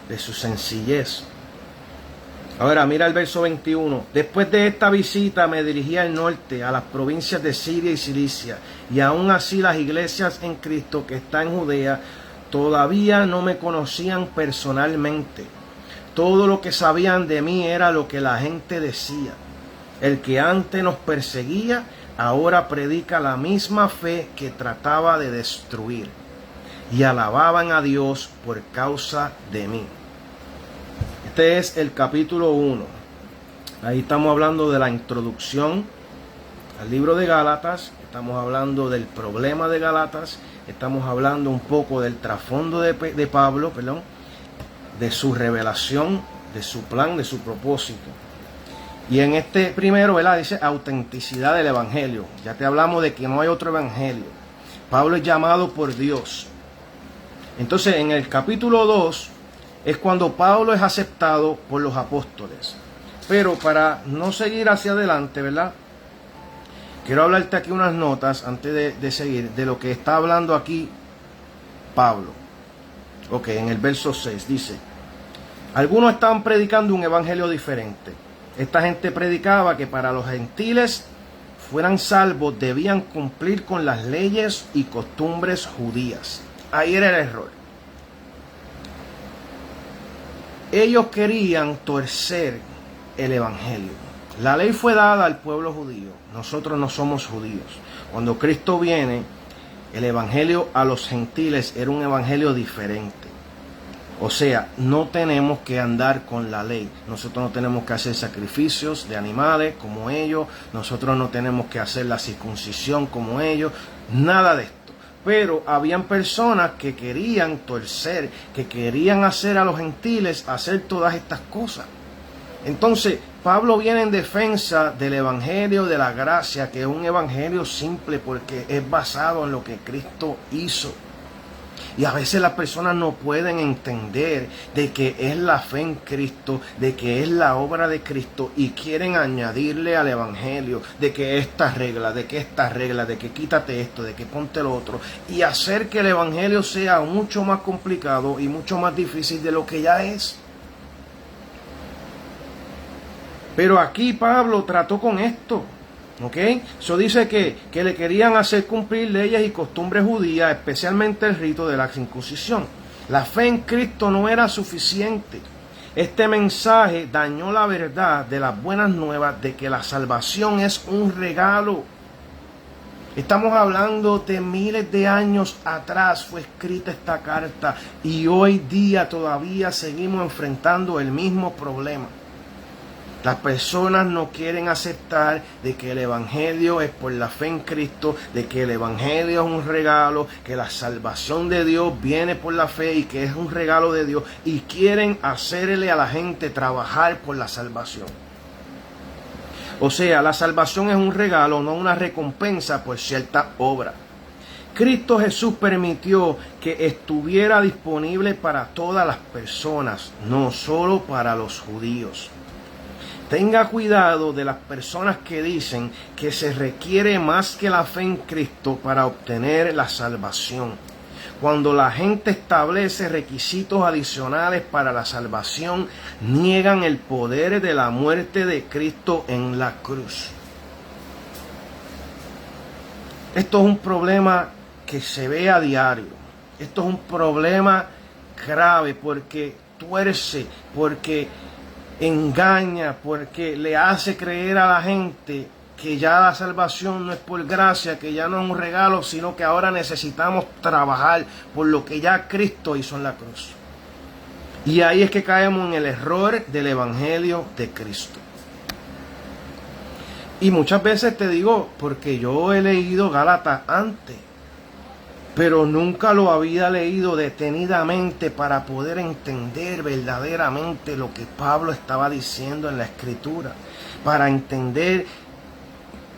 de su sencillez. Ahora mira el verso 21. Después de esta visita me dirigí al norte, a las provincias de Siria y Cilicia, y aún así las iglesias en Cristo que están en Judea todavía no me conocían personalmente. Todo lo que sabían de mí era lo que la gente decía. El que antes nos perseguía, ahora predica la misma fe que trataba de destruir, y alababan a Dios por causa de mí. Este es el capítulo 1. Ahí estamos hablando de la introducción al libro de Gálatas, estamos hablando del problema de Gálatas, estamos hablando un poco del trasfondo de Pablo, de su revelación, de su plan, de su propósito. Y en este primero, dice autenticidad del evangelio. Ya te hablamos de que no hay otro evangelio. Pablo es llamado por Dios. Entonces, en el capítulo 2 es cuando Pablo es aceptado por los apóstoles. Pero para no seguir hacia adelante, quiero hablarte aquí unas notas antes de seguir de lo que está hablando aquí Pablo. Ok, en el verso 6 dice: algunos estaban predicando un evangelio diferente. Esta gente predicaba que para los gentiles fueran salvos debían cumplir con las leyes y costumbres judías. Ahí era el error. Ellos querían torcer el evangelio. La ley fue dada al pueblo judío. Nosotros no somos judíos. Cuando Cristo viene, el evangelio a los gentiles era un evangelio diferente. O sea, no tenemos que andar con la ley. Nosotros no tenemos que hacer sacrificios de animales como ellos. Nosotros no tenemos que hacer la circuncisión como ellos. Nada de esto. Pero habían personas que querían torcer, que querían hacer a los gentiles hacer todas estas cosas. Entonces, Pablo viene en defensa del evangelio de la gracia, que es un evangelio simple porque es basado en lo que Cristo hizo. Y a veces las personas no pueden entender de que es la fe en Cristo, de que es la obra de Cristo, y quieren añadirle al evangelio de que esta regla, de que quítate esto, de que ponte lo otro, y hacer que el evangelio sea mucho más complicado y mucho más difícil de lo que ya es. Pero aquí Pablo trató con esto. ¿Ok? Eso dice que le querían hacer cumplir leyes y costumbres judías, especialmente el rito de la circuncisión. La fe en Cristo no era suficiente. Este mensaje dañó la verdad de las buenas nuevas de que la salvación es un regalo. Estamos hablando de miles de años atrás fue escrita esta carta y hoy día todavía seguimos enfrentando el mismo problema. Las personas no quieren aceptar de que el evangelio es por la fe en Cristo, de que el evangelio es un regalo, que la salvación de Dios viene por la fe y que es un regalo de Dios, y quieren hacerle a la gente trabajar por la salvación. O sea, la salvación es un regalo, no una recompensa por cierta obra. Cristo Jesús permitió que estuviera disponible para todas las personas, no solo para los judíos. Tenga cuidado de las personas que dicen que se requiere más que la fe en Cristo para obtener la salvación. Cuando la gente establece requisitos adicionales para la salvación, niegan el poder de la muerte de Cristo en la cruz. Esto es un problema que se ve a diario. Esto es un problema grave porque tuerce, porque engaña, porque le hace creer a la gente que ya la salvación no es por gracia, que ya no es un regalo, sino que ahora necesitamos trabajar por lo que ya Cristo hizo en la cruz. Y ahí es que caemos en el error del evangelio de Cristo. Y muchas veces te digo, porque yo he leído Gálatas antes, pero nunca lo había leído detenidamente para poder entender verdaderamente lo que Pablo estaba diciendo en la Escritura, para entender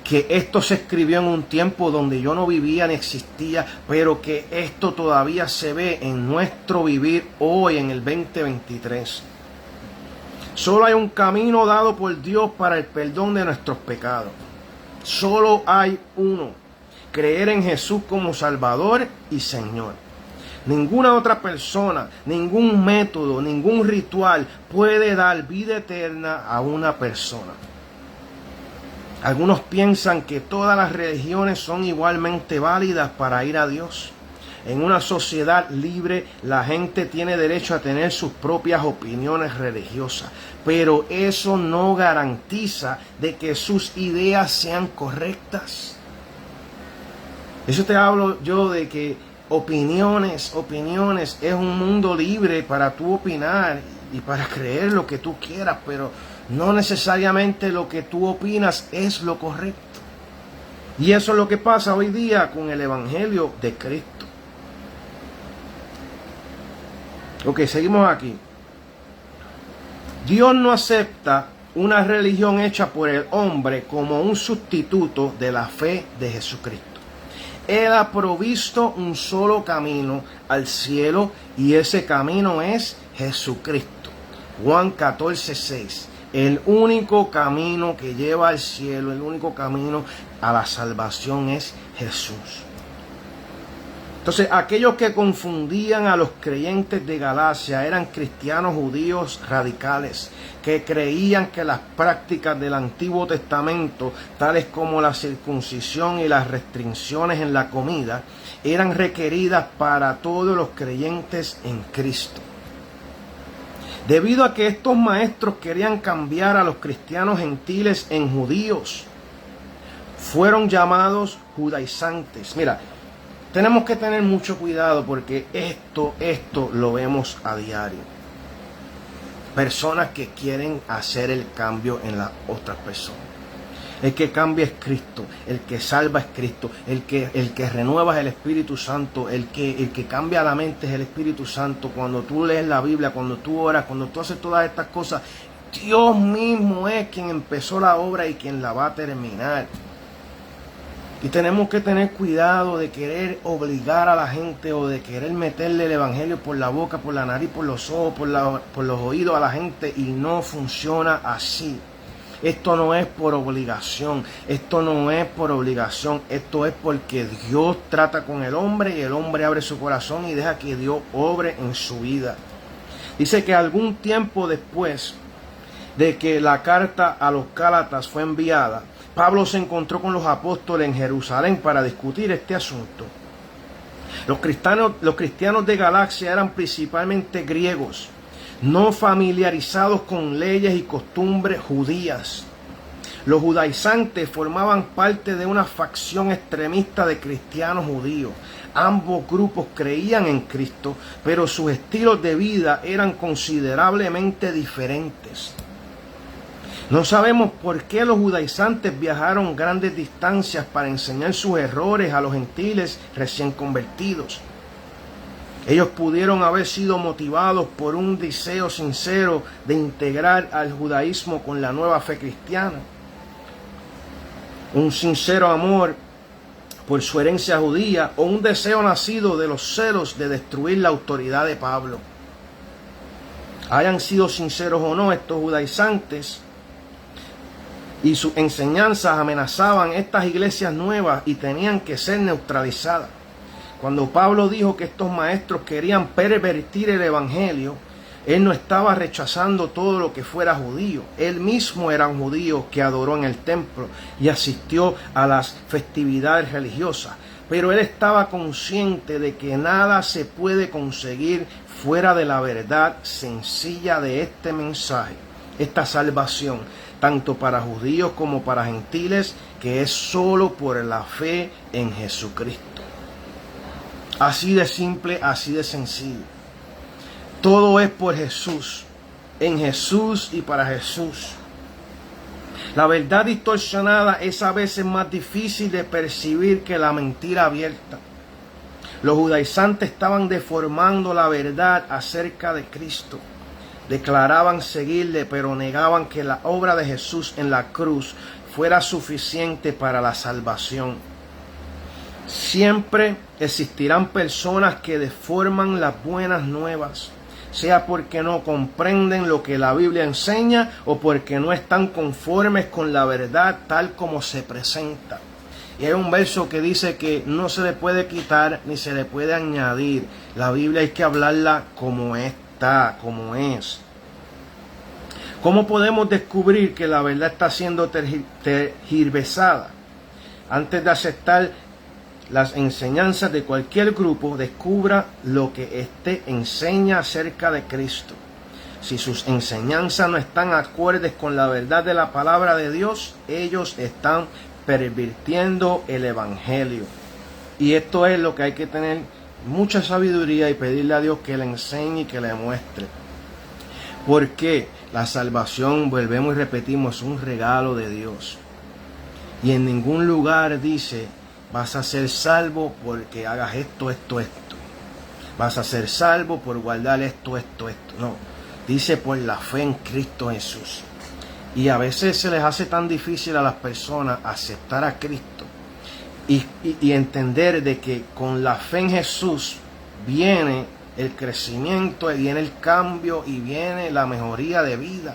que esto se escribió en un tiempo donde yo no vivía ni existía, pero que esto todavía se ve en nuestro vivir hoy en el 2023. Solo hay un camino dado por Dios para el perdón de nuestros pecados. Solo hay uno: creer en Jesús como Salvador y Señor. Ninguna otra persona, ningún método, ningún ritual puede dar vida eterna a una persona. Algunos piensan que todas las religiones son igualmente válidas para ir a Dios. En una sociedad libre, la gente tiene derecho a tener sus propias opiniones religiosas, pero eso no garantiza de que sus ideas sean correctas. Eso te hablo yo de que opiniones, es un mundo libre para tú opinar y para creer lo que tú quieras, pero no necesariamente lo que tú opinas es lo correcto. Y eso es lo que pasa hoy día con el Evangelio de Cristo. Ok, seguimos aquí. Dios no acepta una religión hecha por el hombre como un sustituto de la fe de Jesucristo. Él ha provisto un solo camino al cielo y ese camino es Jesucristo. Juan 14:6. El único camino que lleva al cielo, el único camino a la salvación es Jesús. Entonces, aquellos que confundían a los creyentes de Galacia eran cristianos judíos radicales, que creían que las prácticas del Antiguo Testamento, tales como la circuncisión y las restricciones en la comida, eran requeridas para todos los creyentes en Cristo. Debido a que estos maestros querían cambiar a los cristianos gentiles en judíos, fueron llamados judaizantes. Mira, tenemos que tener mucho cuidado porque esto lo vemos a diario. Personas que quieren hacer el cambio en las otras personas. El que cambia es Cristo, el que salva es Cristo, el que renueva es el Espíritu Santo, el que cambia la mente es el Espíritu Santo. Cuando tú lees la Biblia, cuando tú oras, cuando tú haces todas estas cosas, Dios mismo es quien empezó la obra y quien la va a terminar. Y tenemos que tener cuidado de querer obligar a la gente o de querer meterle el evangelio por la boca, por la nariz, por los ojos, por los oídos a la gente, y no funciona así. Esto no es por obligación, esto es porque Dios trata con el hombre y el hombre abre su corazón y deja que Dios obre en su vida. Dice que algún tiempo después de que la carta a los Gálatas fue enviada, Pablo se encontró con los apóstoles en Jerusalén para discutir este asunto. Los cristianos de Galacia eran principalmente griegos, no familiarizados con leyes y costumbres judías. Los judaizantes formaban parte de una facción extremista de cristianos judíos. Ambos grupos creían en Cristo, pero sus estilos de vida eran considerablemente diferentes. No sabemos por qué los judaizantes viajaron grandes distancias para enseñar sus errores a los gentiles recién convertidos. Ellos pudieron haber sido motivados por un deseo sincero de integrar al judaísmo con la nueva fe cristiana. Un sincero amor por su herencia judía o un deseo nacido de los celos de destruir la autoridad de Pablo. Hayan sido sinceros o no, estos judaizantes y sus enseñanzas amenazaban estas iglesias nuevas y tenían que ser neutralizadas. Cuando Pablo dijo que estos maestros querían pervertir el evangelio, él no estaba rechazando todo lo que fuera judío. Él mismo era un judío que adoró en el templo y asistió a las festividades religiosas. Pero él estaba consciente de que nada se puede conseguir fuera de la verdad sencilla de este mensaje, esta salvación, tanto para judíos como para gentiles, que es solo por la fe en Jesucristo. Así de simple, así de sencillo. Todo es por Jesús, en Jesús y para Jesús. La verdad distorsionada es a veces más difícil de percibir que la mentira abierta. Los judaizantes estaban deformando la verdad acerca de Cristo. Declaraban seguirle, pero negaban que la obra de Jesús en la cruz fuera suficiente para la salvación. Siempre existirán personas que deforman las buenas nuevas, sea porque no comprenden lo que la Biblia enseña o porque no están conformes con la verdad tal como se presenta. Y hay un verso que dice que no se le puede quitar ni se le puede añadir. La Biblia hay que hablarla como está, como es. ¿Cómo podemos descubrir que la verdad está siendo tergiversada? Antes de aceptar las enseñanzas de cualquier grupo, descubra lo que éste enseña acerca de Cristo. Si sus enseñanzas no están acordes con la verdad de la palabra de Dios, ellos están pervirtiendo el evangelio. Y esto es lo que hay que tener mucha sabiduría y pedirle a Dios que le enseñe y que le muestre. Porque la salvación, volvemos y repetimos, es un regalo de Dios. Y en ningún lugar dice, vas a ser salvo porque hagas esto, esto, esto. Vas a ser salvo por guardar esto, esto, esto. No, dice por la fe en Cristo Jesús. Y a veces se les hace tan difícil a las personas aceptar a Cristo y entender de que con la fe en Jesús viene el crecimiento, viene el cambio y viene la mejoría de vida.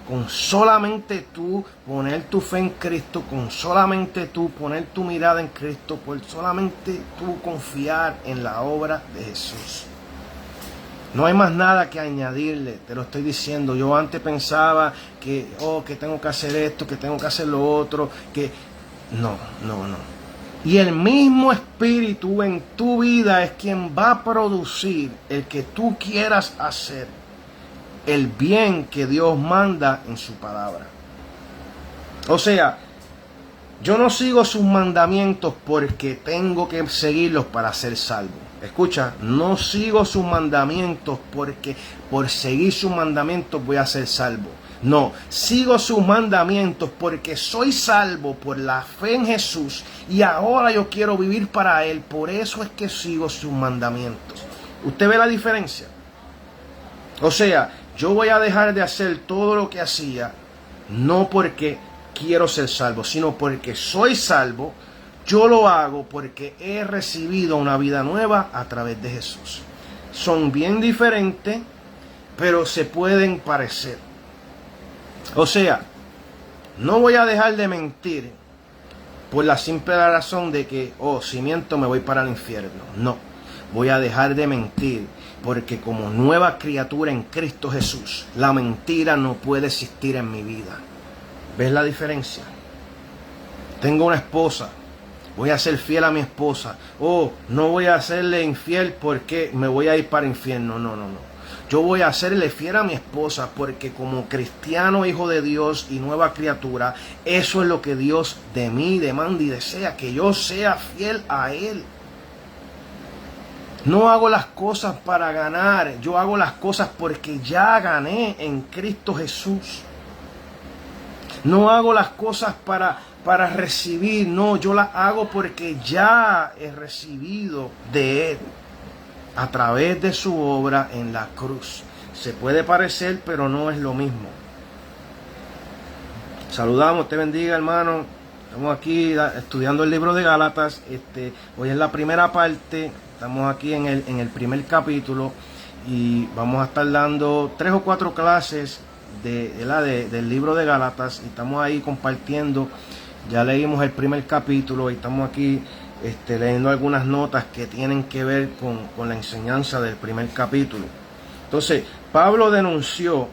Con solamente tú poner tu fe en Cristo, con solamente tú poner tu mirada en Cristo, por solamente tú confiar en la obra de Jesús. No hay más nada que añadirle, te lo estoy diciendo. Yo antes pensaba que tengo que hacer esto, que tengo que hacer lo otro, que no. Y el mismo Espíritu en tu vida es quien va a producir el que tú quieras hacer, el bien que Dios manda en su palabra. O sea, yo no sigo sus mandamientos porque tengo que seguirlos para ser salvo. Escucha, no sigo sus mandamientos porque por seguir sus mandamientos voy a ser salvo. No, sigo sus mandamientos porque soy salvo por la fe en Jesús y ahora yo quiero vivir para Él. Por eso es que sigo sus mandamientos. ¿Usted ve la diferencia? O sea, yo voy a dejar de hacer todo lo que hacía, no porque quiero ser salvo, sino porque soy salvo. Yo lo hago porque he recibido una vida nueva a través de Jesús. Son bien diferentes, pero se pueden parecer. O sea, no voy a dejar de mentir por la simple razón de que, si miento me voy para el infierno. No, voy a dejar de mentir porque como nueva criatura en Cristo Jesús, la mentira no puede existir en mi vida. ¿Ves la diferencia? Tengo una esposa. Voy a ser fiel a mi esposa. No voy a serle infiel porque me voy a ir para el infierno. No. Yo voy a serle fiel a mi esposa porque como cristiano, hijo de Dios y nueva criatura, eso es lo que Dios de mí demanda y desea, que yo sea fiel a Él. No hago las cosas para ganar, yo hago las cosas porque ya gané en Cristo Jesús. No hago las cosas para recibir, no, yo las hago porque ya he recibido de Él a través de su obra en la cruz. Se puede parecer, pero no es lo mismo. Saludamos, te bendiga, hermano. Estamos aquí estudiando el libro de Gálatas. Hoy es la primera parte. Estamos aquí en el primer capítulo y vamos a estar dando 3 o 4 clases del libro de Gálatas y estamos ahí compartiendo. Ya leímos el primer capítulo y estamos aquí leyendo algunas notas que tienen que ver con la enseñanza del primer capítulo. Entonces, Pablo denunció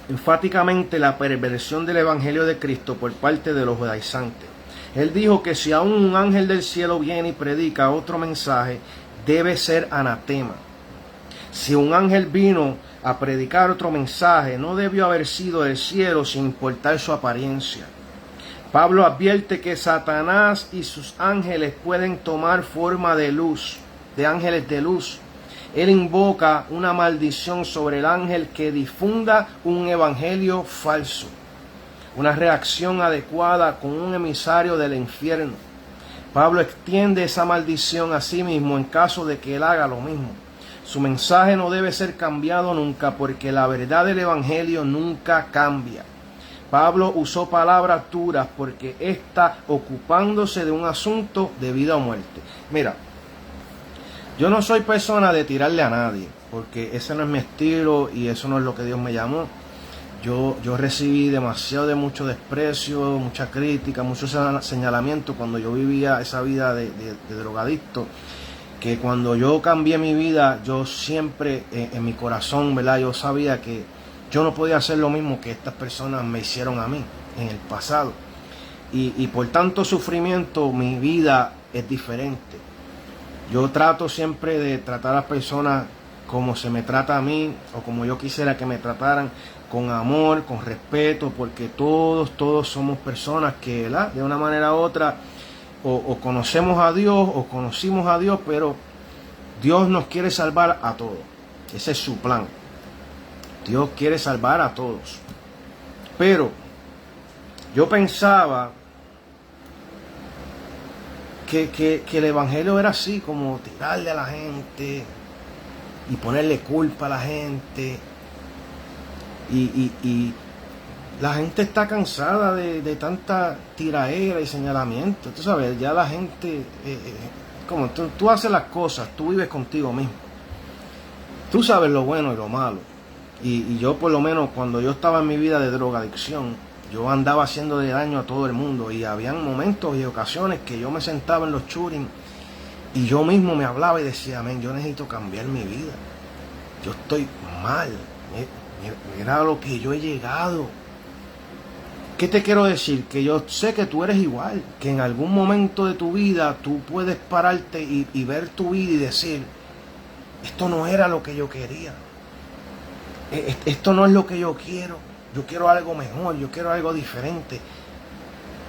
enfáticamente la perversión del evangelio de Cristo por parte de los judaizantes. Él dijo que si aún un ángel del cielo viene y predica otro mensaje, debe ser anatema. Si un ángel vino a predicar otro mensaje, no debió haber sido del cielo sin importar su apariencia. Pablo advierte que Satanás y sus ángeles pueden tomar forma de luz, de ángeles de luz. Él invoca una maldición sobre el ángel que difunda un evangelio falso, una reacción adecuada con un emisario del infierno. Pablo extiende esa maldición a sí mismo en caso de que él haga lo mismo. Su mensaje no debe ser cambiado nunca porque la verdad del evangelio nunca cambia. Pablo usó palabras duras porque está ocupándose de un asunto de vida o muerte. Mira, yo no soy persona de tirarle a nadie, porque ese no es mi estilo y eso no es lo que Dios me llamó. Yo recibí demasiado de mucho desprecio, mucha crítica, mucho señalamiento cuando yo vivía esa vida de drogadicto, que cuando yo cambié mi vida, yo siempre en mi corazón, ¿verdad? Yo sabía que yo no podía hacer lo mismo que estas personas me hicieron a mí en el pasado. Y por tanto sufrimiento, mi vida es diferente. Yo trato siempre de tratar a las personas como se me trata a mí, o como yo quisiera que me trataran, con amor, con respeto, porque todos somos personas que, ¿verdad?, de una manera u otra, o conocemos a Dios, o conocimos a Dios, pero Dios nos quiere salvar a todos. Ese es su plan. Dios quiere salvar a todos. Pero yo pensaba que el evangelio era así, como tirarle a la gente y ponerle culpa a la gente. Y la gente está cansada de tanta tiraera y señalamiento. Tú sabes, ya la gente, como tú haces las cosas, tú vives contigo mismo. Tú sabes lo bueno y lo malo. Y yo, por lo menos, cuando yo estaba en mi vida de drogadicción, yo andaba haciendo de daño a todo el mundo. Y habían momentos y ocasiones que yo me sentaba en los churing y yo mismo me hablaba y decía, amén, yo necesito cambiar mi vida. Yo estoy mal. Mira lo que yo he llegado. ¿Qué te quiero decir? Que yo sé que tú eres igual, que en algún momento de tu vida tú puedes pararte y ver tu vida y decir, esto no era lo que yo quería, esto no es lo que yo quiero algo mejor, yo quiero algo diferente.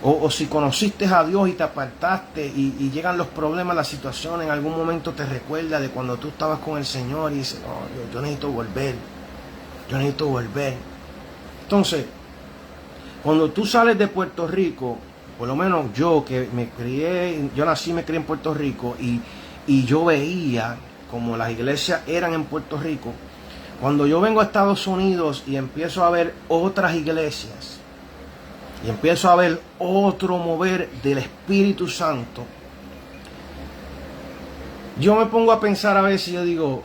O si conociste a Dios y te apartaste y llegan los problemas, las situaciones, en algún momento te recuerda de cuando tú estabas con el Señor y dices, no, yo necesito volver. Yo necesito volver. Entonces, cuando tú sales de Puerto Rico, por lo menos yo que me crié, yo nací y me crié en Puerto Rico y yo veía como las iglesias eran en Puerto Rico. Cuando yo vengo a Estados Unidos y empiezo a ver otras iglesias y empiezo a ver otro mover del Espíritu Santo, yo me pongo a pensar a veces y yo digo,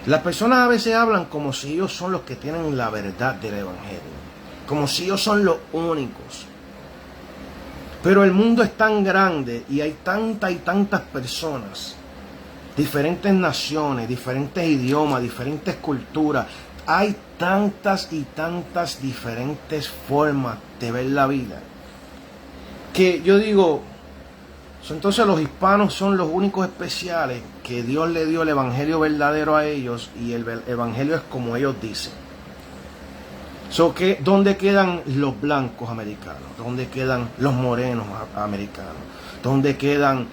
las personas a veces hablan como si ellos son los que tienen la verdad del evangelio, como si ellos son los únicos. Pero el mundo es tan grande y hay tantas y tantas personas, diferentes naciones, diferentes idiomas, diferentes culturas. Hay tantas y tantas diferentes formas de ver la vida, que yo digo, entonces los hispanos son los únicos especiales que Dios le dio el evangelio verdadero a ellos, y el evangelio es como ellos dicen. ¿Dónde quedan los blancos americanos? ¿Dónde quedan los morenos americanos? ¿Dónde quedan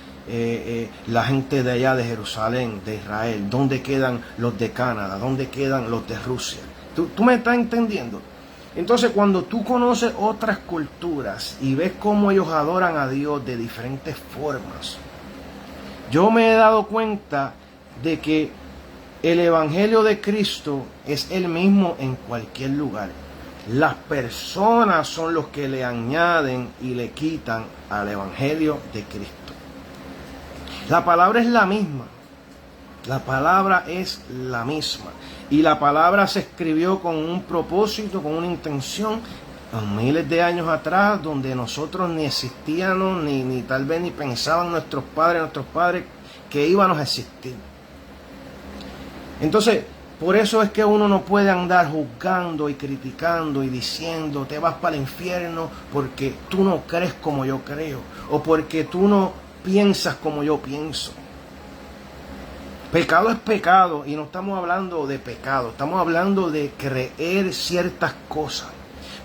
la gente de allá de Jerusalén, de Israel? ¿Dónde quedan los de Canadá? ¿Dónde quedan los de Rusia? ¿Tú me estás entendiendo? Entonces, cuando tú conoces otras culturas y ves cómo ellos adoran a Dios de diferentes formas, yo me he dado cuenta de que el evangelio de Cristo es el mismo en cualquier lugar. Las personas son los que le añaden y le quitan al evangelio de Cristo. La palabra es la misma. La palabra es la misma. Y la palabra se escribió con un propósito, con una intención, miles de años atrás, donde nosotros ni existíamos, ni tal vez ni pensaban nuestros padres que íbamos a existir. Entonces, por eso es que uno no puede andar juzgando y criticando y diciendo, te vas para el infierno porque tú no crees como yo creo, o porque tú no piensas como yo pienso. Pecado es pecado, y no estamos hablando de pecado, estamos hablando de creer ciertas cosas.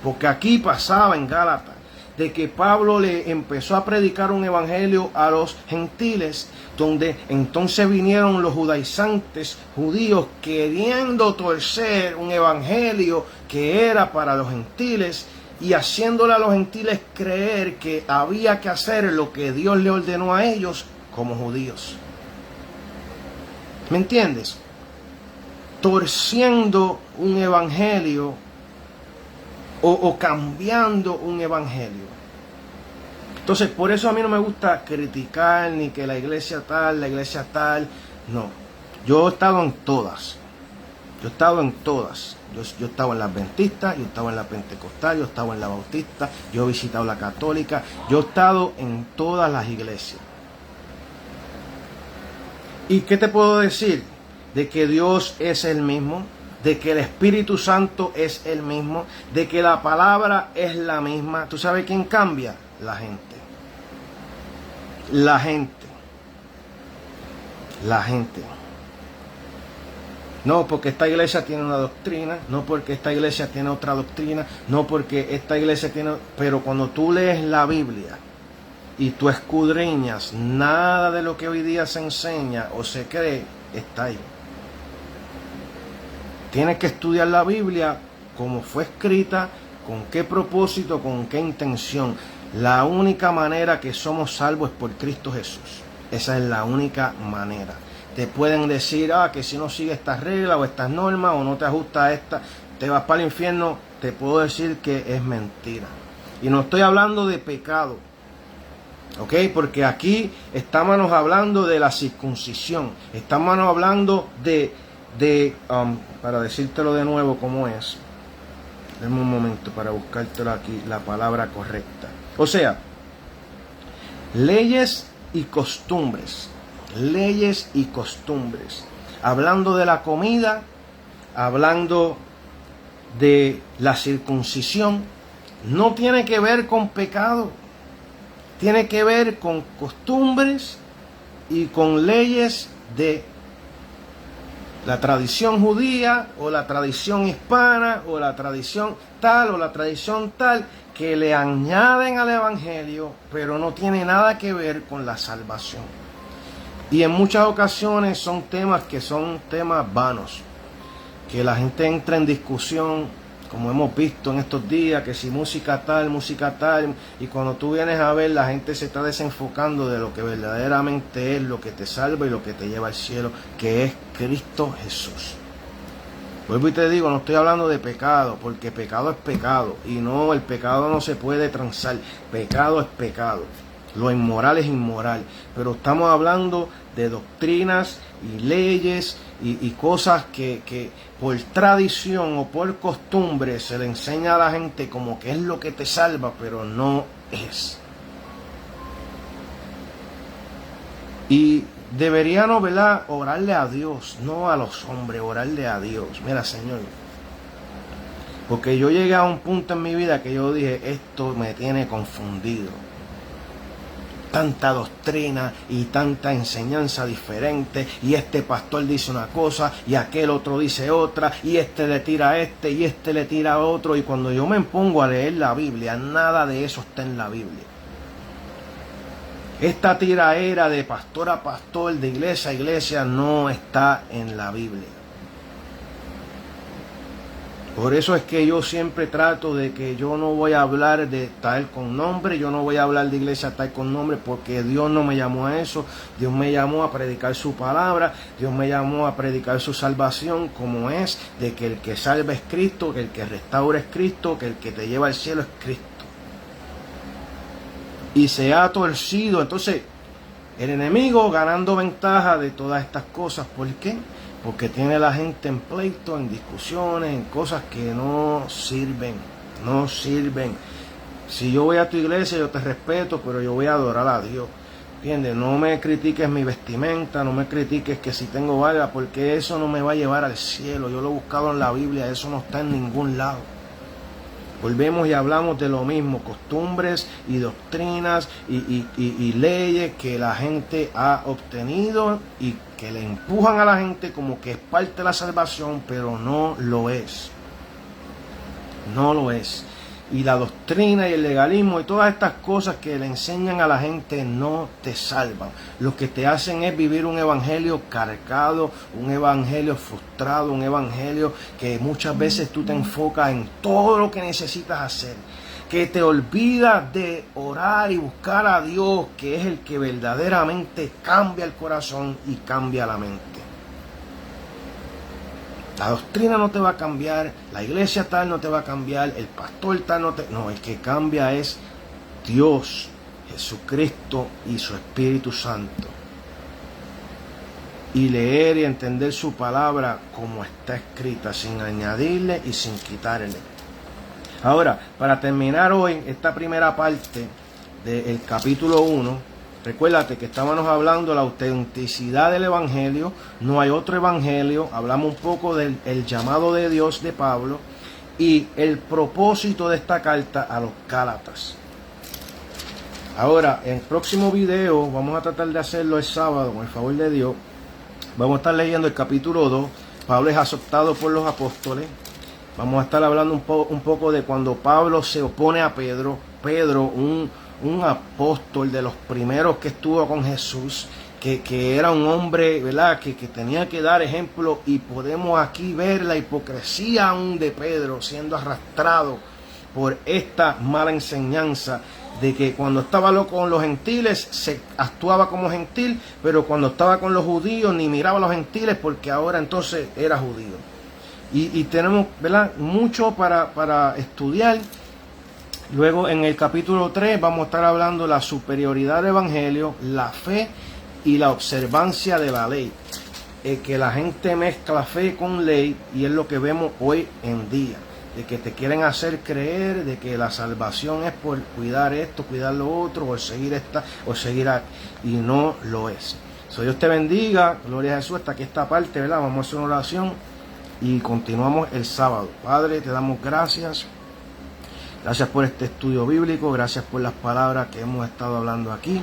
Porque aquí pasaba en Gálatas de que Pablo le empezó a predicar un evangelio a los gentiles, donde entonces vinieron los judaizantes judíos queriendo torcer un evangelio que era para los gentiles y haciéndole a los gentiles creer que había que hacer lo que Dios le ordenó a ellos como judíos. ¿Me entiendes? Torciendo un evangelio o cambiando un evangelio. Entonces, por eso a mí no me gusta criticar ni que la iglesia tal. No. Yo he estado en todas. Yo he estado en todas. Yo he estado en la adventista, yo he estado en la pentecostal, yo he estado en la bautista, yo he visitado la católica, yo he estado en todas las iglesias. ¿Y qué te puedo decir? De que Dios es el mismo, de que el Espíritu Santo es el mismo, de que la palabra es la misma. ¿Tú sabes quién cambia? La gente. La gente. La gente. No porque esta iglesia tiene una doctrina, no porque esta iglesia tiene otra doctrina, no porque esta iglesia tiene... Pero cuando tú lees la Biblia y tú escudriñas, nada de lo que hoy día se enseña o se cree está ahí. Tienes que estudiar la Biblia como fue escrita, con qué propósito, con qué intención. La única manera que somos salvos es por Cristo Jesús. Esa es la única manera. Te pueden decir, que si no sigues estas reglas o estas normas o no te ajustas a esta, te vas para el infierno. Te puedo decir que es mentira. Y no estoy hablando de pecado, ¿ok? Porque aquí estamos hablando de la circuncisión. Estamos hablando para decírtelo de nuevo cómo es. Dame un momento para buscártelo aquí, la palabra correcta. O sea, leyes y costumbres. Leyes y costumbres. Hablando de la comida, hablando de la circuncisión, no tiene que ver con pecado. Tiene que ver con costumbres y con leyes de la tradición judía o la tradición hispana o la tradición tal o la tradición tal que le añaden al evangelio, pero no tiene nada que ver con la salvación. Y en muchas ocasiones son temas que son temas vanos, que la gente entra en discusión, como hemos visto en estos días, que si música tal, y cuando tú vienes a ver, la gente se está desenfocando de lo que verdaderamente es lo que te salva y lo que te lleva al cielo, que es Cristo Jesús. Vuelvo y te digo, no estoy hablando de pecado, porque pecado es pecado, y no, el pecado no se puede transar, pecado es pecado. Lo inmoral es inmoral, pero estamos hablando de doctrinas y leyes y cosas que por tradición o por costumbre se le enseña a la gente como que es lo que te salva, pero no es. Y deberíamos, ¿verdad?, orarle a Dios, no a los hombres, orarle a Dios. Mira, Señor, porque yo llegué a un punto en mi vida que yo dije, esto me tiene confundido. Tanta doctrina y tanta enseñanza diferente, y este pastor dice una cosa y aquel otro dice otra, y este le tira a este y este le tira a otro, y cuando yo me pongo a leer la Biblia, nada de eso está en la Biblia. Esta tiraera de pastor a pastor, de iglesia a iglesia, no está en la Biblia. Por eso es que yo siempre trato de que yo no voy a hablar de tal con nombre, yo no voy a hablar de iglesia tal con nombre, porque Dios no me llamó a eso. Dios me llamó a predicar su palabra, Dios me llamó a predicar su salvación, como es, de que el que salva es Cristo, que el que restaura es Cristo, que el que te lleva al cielo es Cristo. Y se ha torcido, entonces, el enemigo ganando ventaja de todas estas cosas. ¿Por qué? Porque tiene la gente en pleito, en discusiones, en cosas que no sirven, no sirven. Si yo voy a tu iglesia, yo te respeto, pero yo voy a adorar a Dios. ¿Entiendes? No me critiques mi vestimenta, no me critiques que si tengo valga, porque eso no me va a llevar al cielo. Yo lo he buscado en la Biblia, eso no está en ningún lado. Volvemos y hablamos de lo mismo, costumbres y doctrinas y leyes que la gente ha obtenido y que le empujan a la gente como que es parte de la salvación, pero no lo es. No lo es. Y la doctrina y el legalismo y todas estas cosas que le enseñan a la gente no te salvan. Lo que te hacen es vivir un evangelio cargado, un evangelio frustrado, un evangelio que muchas veces tú te enfocas en todo lo que necesitas hacer, que te olvidas de orar y buscar a Dios, que es el que verdaderamente cambia el corazón y cambia la mente. La doctrina no te va a cambiar, la iglesia tal no te va a cambiar, el pastor tal no te... No, el que cambia es Dios, Jesucristo y su Espíritu Santo. y leer y entender su palabra como está escrita, sin añadirle y sin quitarle. Ahora, para terminar hoy esta primera parte del capítulo 1, recuérdate que estábamos hablando de la autenticidad del Evangelio, no hay otro Evangelio, hablamos un poco del llamado de Dios de Pablo y el propósito de esta carta a los Gálatas. Ahora, en el próximo video, vamos a tratar de hacerlo el sábado, con el favor de Dios, vamos a estar leyendo el capítulo 2, Pablo es azotado por los apóstoles. Vamos a estar hablando un poco de cuando Pablo se opone a Pedro. Pedro, un apóstol de los primeros que estuvo con Jesús, que era un hombre, ¿verdad?, que tenía que dar ejemplo, y podemos aquí ver la hipocresía aún de Pedro siendo arrastrado por esta mala enseñanza de que cuando estaba con los gentiles se actuaba como gentil, pero cuando estaba con los judíos ni miraba a los gentiles porque ahora entonces era judío. Y tenemos, ¿verdad?, mucho para estudiar. Luego en el capítulo 3 vamos a estar hablando de la superioridad del Evangelio, la fe y la observancia de la ley. Que la gente mezcla fe con ley, y es lo que vemos hoy en día. De que te quieren hacer creer de que la salvación es por cuidar esto, cuidar lo otro, o seguir esta, o seguir aquí. Y no lo es. Dios te bendiga, gloria a Jesús. Hasta aquí esta parte, ¿verdad? Vamos a hacer una oración y continuamos el sábado. Padre, te damos gracias. Gracias por este estudio bíblico, gracias por las palabras que hemos estado hablando aquí.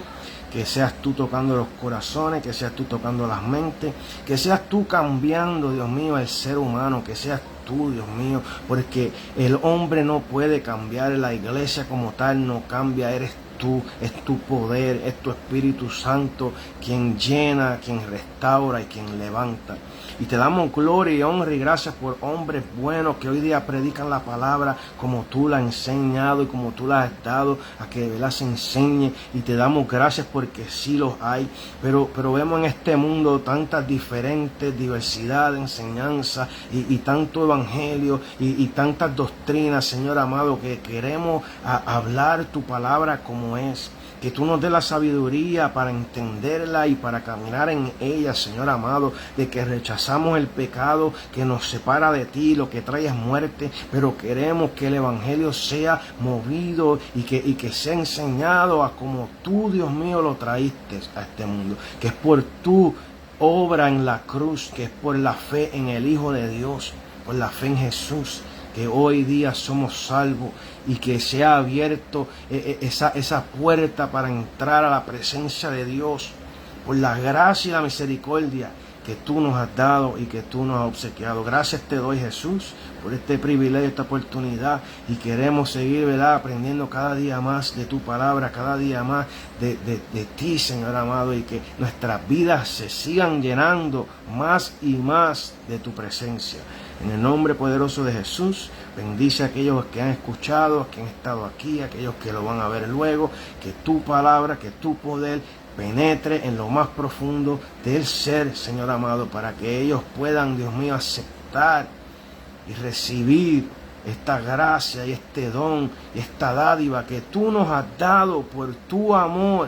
Que seas tú tocando los corazones, que seas tú tocando las mentes, que seas tú cambiando, Dios mío, el ser humano, que seas tú, Dios mío, porque el hombre no puede cambiar, la iglesia como tal no cambia, eres tú, es tu poder, es tu Espíritu Santo quien llena, quien restaura y quien levanta. Y te damos gloria y honra y gracias por hombres buenos que hoy día predican la palabra como tú la has enseñado y como tú la has dado a que las enseñe. Y te damos gracias porque sí los hay. Pero vemos en este mundo tantas diferentes, diversidad de enseñanza y tanto evangelio y tantas doctrinas, Señor amado, que queremos hablar tu palabra como es. Que tú nos des la sabiduría para entenderla y para caminar en ella, Señor amado, de que rechazamos el pecado que nos separa de ti, lo que trae es muerte, pero queremos que el Evangelio sea movido y que sea enseñado a como tú, Dios mío, lo traíste a este mundo, que es por tu obra en la cruz, que es por la fe en el Hijo de Dios, por la fe en Jesús, que hoy día somos salvos y que se ha abierto esa puerta para entrar a la presencia de Dios por la gracia y la misericordia que tú nos has dado y que tú nos has obsequiado. Gracias te doy, Jesús, por este privilegio, esta oportunidad, y queremos seguir, ¿verdad?, aprendiendo cada día más de tu palabra, cada día más de ti, Señor amado, y que nuestras vidas se sigan llenando más y más de tu presencia. En el nombre poderoso de Jesús, bendice a aquellos que han escuchado, que han estado aquí, a aquellos que lo van a ver luego, que tu palabra, que tu poder penetre en lo más profundo del ser, Señor amado, para que ellos puedan, Dios mío, aceptar y recibir esta gracia y este don y esta dádiva que tú nos has dado por tu amor,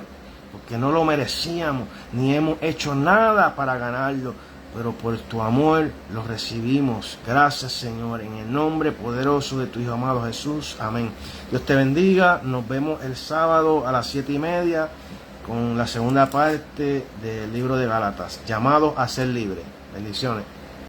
porque no lo merecíamos, ni hemos hecho nada para ganarlo, pero por tu amor lo recibimos. Gracias, Señor, en el nombre poderoso de tu Hijo amado Jesús. Amén. Dios te bendiga. Nos vemos el sábado a las 7:30 con la segunda parte del libro de Gálatas, llamado a ser libre. Bendiciones.